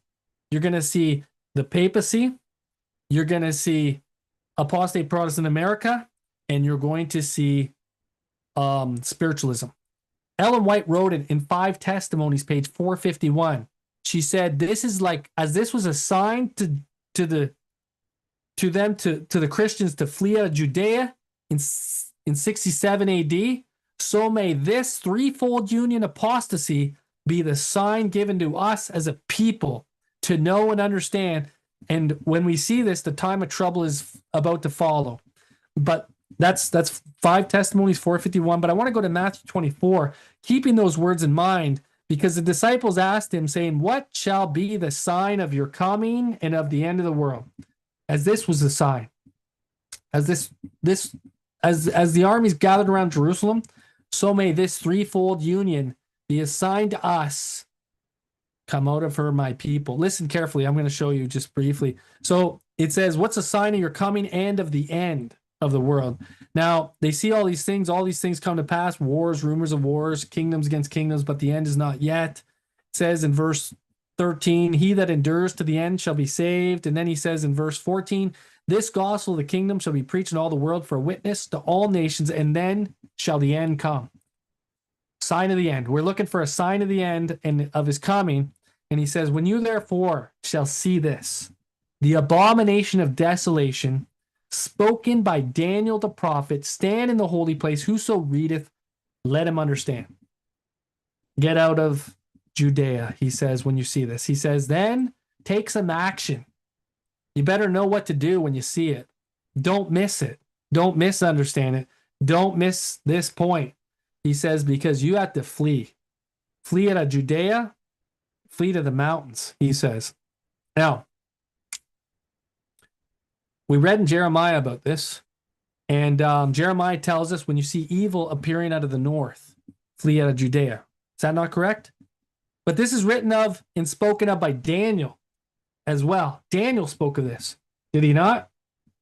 You're going to see the papacy, you're going to see apostate Protestant America, and you're going to see spiritualism. Ellen White wrote it in 5 Testimonies, page 451. She said, this is like, as this was a sign to the Christians to flee out of Judea in 67 AD, so may this threefold union apostasy be the sign given to us as a people to know and understand. And when we see this, the time of trouble is about to follow. But that's 5 Testimonies, 451. But I want to go to Matthew 24, keeping those words in mind, because the disciples asked him, saying, what shall be the sign of your coming and of the end of the world? As this was the sign, as the armies gathered around Jerusalem, so may this threefold union be a sign to us. Come out of her, my people. Listen carefully. I'm going to show you just briefly. So it says, what's a sign of your coming and of the end of the world? Now, they see all these things come to pass, wars, rumors of wars, kingdoms against kingdoms, but the end is not yet. It says in verse 13, he that endures to the end shall be saved. And then he says in verse 14, this gospel of the kingdom shall be preached in all the world for a witness to all nations, and then shall the end come. Sign of the end. We're looking for a sign of the end and of his coming. And he says, when you therefore shall see this, the abomination of desolation, spoken by Daniel the prophet, stand in the holy place, whoso readeth, let him understand. Get out of Judea, he says, when you see this. He says, then take some action. You better know what to do when you see it. Don't miss it. Don't misunderstand it. Don't miss this point. He says, because you have to flee. Flee out of Judea, flee to the mountains, he says. Now, we read in Jeremiah about this, and Jeremiah tells us when you see evil appearing out of the north, flee out of Judea. Is that not correct? But this is written of and spoken of by Daniel as well. Daniel spoke of this, did he not?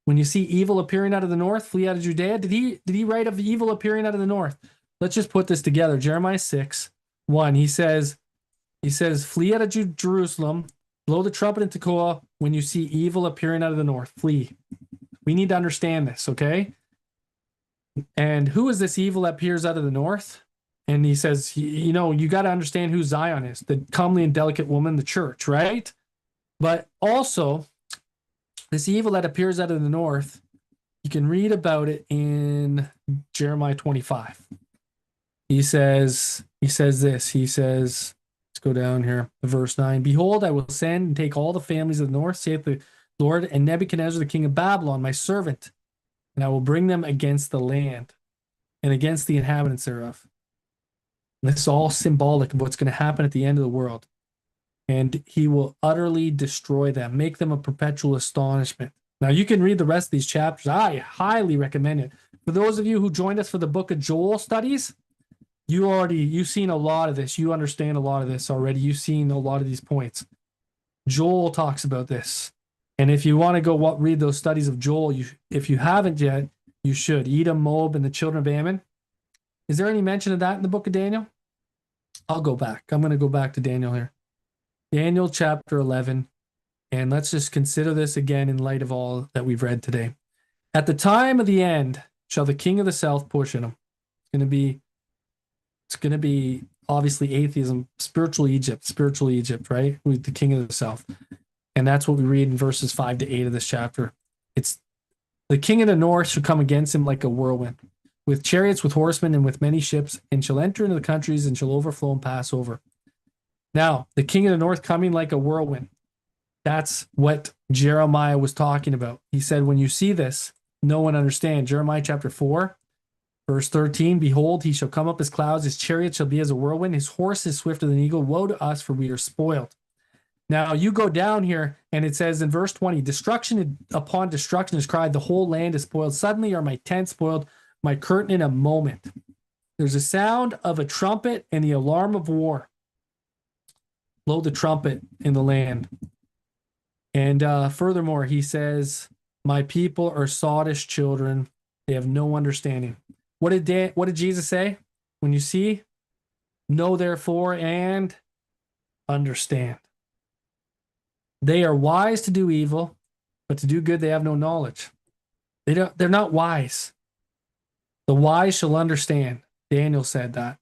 When you see evil appearing out of the north, flee out of Judea. Did he write of evil appearing out of the north? Let's just put this together. Jeremiah 6:1. He says, flee out of Jerusalem, blow the trumpet in Tekoa when you see evil appearing out of the north. Flee. We need to understand this, okay? And who is this evil that appears out of the north? And he says, you got to understand who Zion is, the comely and delicate woman, the church, right? But also, this evil that appears out of the north, you can read about it in Jeremiah 25. He says this. He says, let's go down here, verse 9. Behold, I will send and take all the families of the north, saith the Lord, and Nebuchadnezzar, the king of Babylon, my servant, and I will bring them against the land and against the inhabitants thereof. And this is all symbolic of what's going to happen at the end of the world. And he will utterly destroy them, make them a perpetual astonishment. Now, you can read the rest of these chapters. I highly recommend it. For those of you who joined us for the book of Joel studies, you've seen a lot of this. You understand a lot of this already. You've seen a lot of these points. Joel talks about this. And if you want to go read those studies of Joel, if you haven't yet, you should. Edom, Moab, and the children of Ammon. Is there any mention of that in the book of Daniel? I'll go back. I'm going to go back to Daniel here. Daniel chapter 11. And let's just consider this again in light of all that we've read today. At the time of the end shall the king of the south push in him. It's going to be obviously atheism, spiritual Egypt, right? With the king of the south. And that's what we read in verses 5 to 8 of this chapter. It's the king of the north shall come against him like a whirlwind, with chariots, with horsemen, and with many ships, and shall enter into the countries and shall overflow and pass over. Now, the king of the north coming like a whirlwind. That's what Jeremiah was talking about. He said, when you see this, no one understand. Jeremiah chapter 4, verse 13, behold, he shall come up as clouds, his chariot shall be as a whirlwind, his horse is swifter than an eagle. Woe to us, for we are spoiled. Now, you go down here, and it says in verse 20, destruction upon destruction is cried, the whole land is spoiled. Suddenly are my tents spoiled, my curtain in a moment. There's a sound of a trumpet and the alarm of war. Blow the trumpet in the land. And furthermore, he says, my people are sottish children. They have no understanding. What did Jesus say? When you see, know therefore and understand. They are wise to do evil, but to do good they have no knowledge. They're not wise. The wise shall understand. Daniel said that.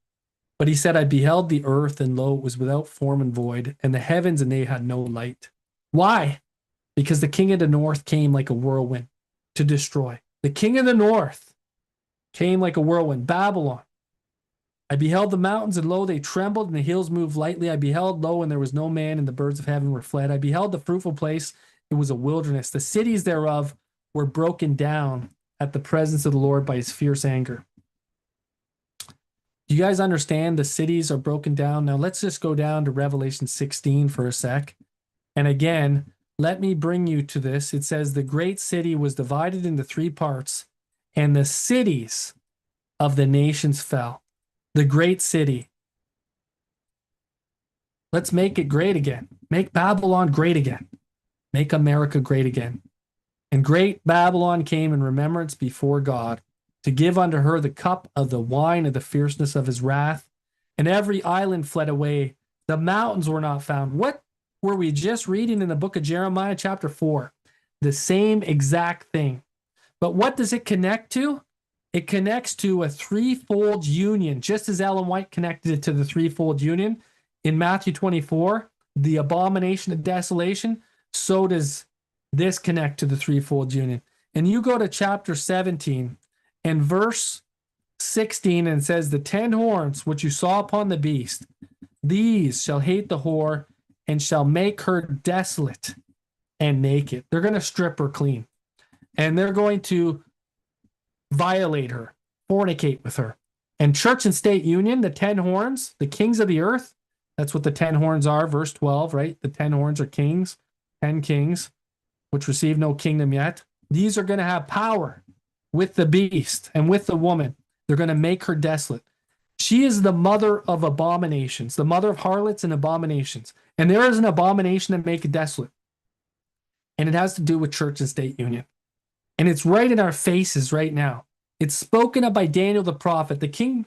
But he said, I beheld the earth, and lo, it was without form and void, and the heavens, and they had no light. Why? Because the king of the north came like a whirlwind to destroy. The king of the north came like a whirlwind, Babylon. I beheld the mountains, and lo, they trembled, and the hills moved lightly. I beheld, lo, and there was no man, and the birds of heaven were fled. I beheld the fruitful place. It was a wilderness. The cities thereof were broken down at the presence of the Lord by his fierce anger. Do you guys understand the cities are broken down? Now let's just go down to Revelation 16 for a sec. And again, let me bring you to this. It says the great city was divided into 3 parts, and the cities of the nations fell. The great city. Let's make it great again. Make Babylon great again. Make America great again. And great Babylon came in remembrance before God, to give unto her the cup of the wine of the fierceness of his wrath. And every island fled away. The mountains were not found. What were we just reading in the book of Jeremiah chapter 4? The same exact thing. But what does it connect to? It connects to a threefold union, just as Ellen White connected it to the threefold union in Matthew 24, the abomination of desolation. So does this connect to the threefold union. And you go to chapter 17 and verse 16, and it says, the 10 horns which you saw upon the beast, these shall hate the whore and shall make her desolate and naked. They're going to strip her clean, and they're going to violate her, fornicate with her. And church and state union, the 10 horns, the kings of the earth, that's what the 10 horns are, verse 12, right? The 10 horns are kings, 10 kings, which receive no kingdom yet. These are going to have power with the beast and with the woman. They're going to make her desolate. She is the mother of abominations, the mother of harlots and abominations. And there is an abomination that make it desolate. And it has to do with church and state union. And it's right in our faces right now. It's spoken of by Daniel the prophet. The king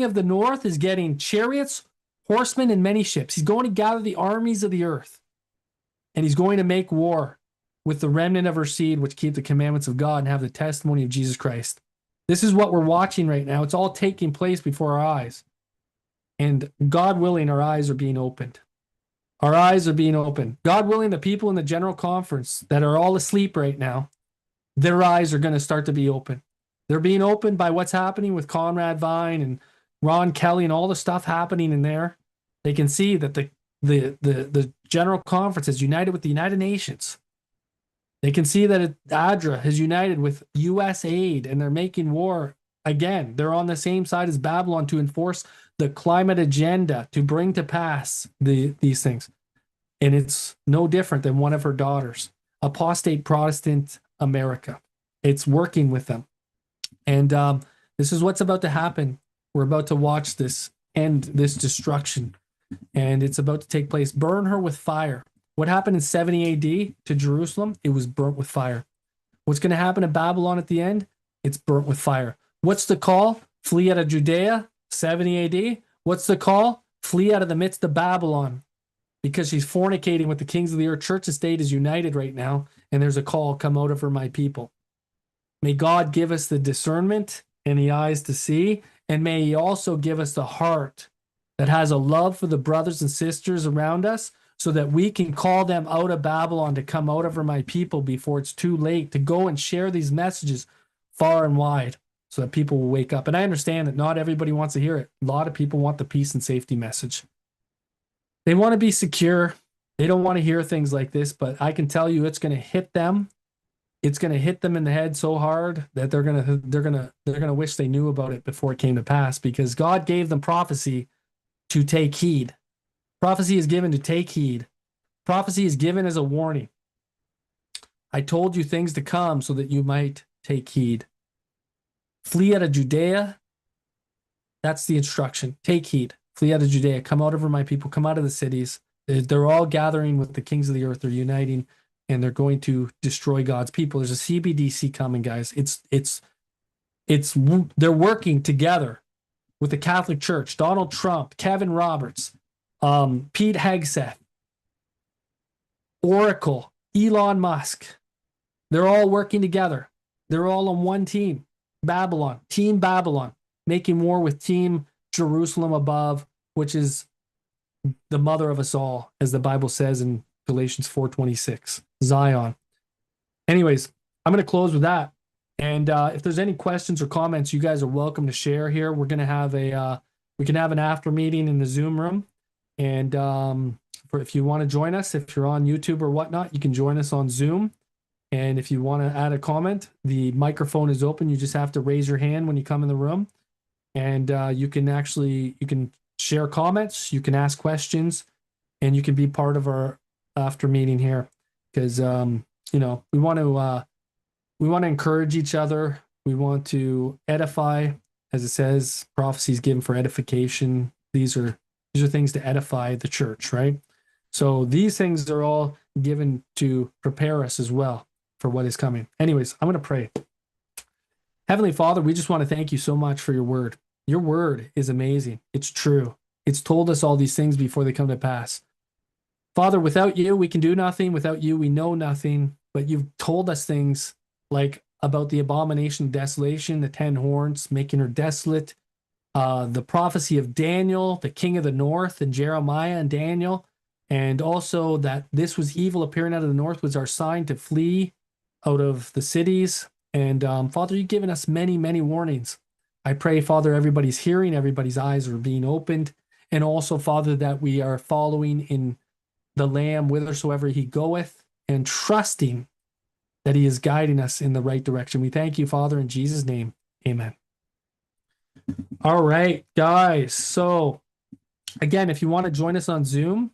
of the north is getting chariots, horsemen, and many ships. He's going to gather the armies of the earth. And he's going to make war with the remnant of her seed, which keep the commandments of God and have the testimony of Jesus Christ. This is what we're watching right now. It's all taking place before our eyes. And God willing, our eyes are being opened. Our eyes are being opened. God willing, the people in the general conference that are all asleep right now, their eyes are going to start to be open. They're being opened by what's happening with Conrad Vine and Ron Kelly and all the stuff happening in there. They can see that the general conference is united with the United Nations. They can see that ADRA has united with U.S. aid, and they're making war again. They're on the same side as Babylon to enforce the climate agenda, to bring to pass these things. And it's no different than one of her daughters, apostate Protestant America. It's working with them. And this is what's about to happen. We're about to watch this end, this destruction. And it's about to take place. Burn her with fire. What happened in 70 AD to Jerusalem? It was burnt with fire. What's going to happen to Babylon at the end? It's burnt with fire. What's the call? Flee out of Judea, 70 AD. What's the call? Flee out of the midst of Babylon, because she's fornicating with the kings of the earth. Church and state is united right now, and there's a call, come out of her, my people. May God give us the discernment and the eyes to see, and may he also give us the heart that has a love for the brothers and sisters around us, so that we can call them out of Babylon to come out of her, my people, before it's too late, to go and share these messages far and wide so that people will wake up. And I understand that not everybody wants to hear it. A lot of people want the peace and safety message. They want to be secure. They don't want to hear things like this, but I can tell you it's going to hit them. It's going to hit them in the head so hard that they're going to wish they knew about it before it came to pass, because God gave them prophecy to take heed. Prophecy is given to take heed. Prophecy is given as a warning. I told you things to come so that you might take heed. Flee out of Judea. That's the instruction. Take heed. Flee out of Judea. Come out over my people. Come out of the cities. They're all gathering with the kings of the earth. They're uniting, and they're going to destroy God's people. There's a CBDC coming, guys. They're working together with the Catholic Church, Donald Trump, Kevin Roberts, Pete Hegseth, Oracle, Elon Musk. They're all working together. They're all on one team. Babylon, Team Babylon, making war with Team Jerusalem above, which is the mother of us all, as the Bible says in Galatians 4:26, Zion. Anyways, I'm going to close with that. And if there's any questions or comments, you guys are welcome to share here. We're going to have we can have an after meeting in the Zoom room. And if you want to join us, if you're on YouTube or whatnot, you can join us on Zoom. And if you want to add a comment, the microphone is open. You just have to raise your hand when you come in the room. And you can share comments, you can ask questions, and you can be part of our after meeting here. Because we want to encourage each other. We want to edify, as it says, prophecy is given for edification. These are things to edify the church, right? So these things are all given to prepare us as well for what is coming. Anyways, I'm going to pray. Heavenly Father, we just want to thank you so much for your word. Your word is amazing. It's true. It's told us all these things before they come to pass. Father, without you, we can do nothing. Without you, we know nothing. But you've told us things like about the abomination of desolation, the 10 horns, making her desolate, the prophecy of Daniel, the king of the north, and Jeremiah and Daniel, and also that this was evil appearing out of the north was our sign to flee out of the cities. And Father, you've given us many, many warnings. I pray, Father, everybody's hearing, everybody's eyes are being opened, and also, Father, that we are following in the Lamb whithersoever he goeth, and trusting that he is guiding us in the right direction. We thank you, Father, in Jesus' name. Amen. All right, guys. So again, if you want to join us on Zoom,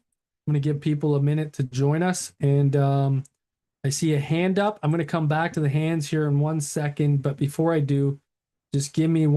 I'm going to give people a minute to join us. And I see a hand up. I'm going to come back to the hands here in 1 second. But before I do, just give me one.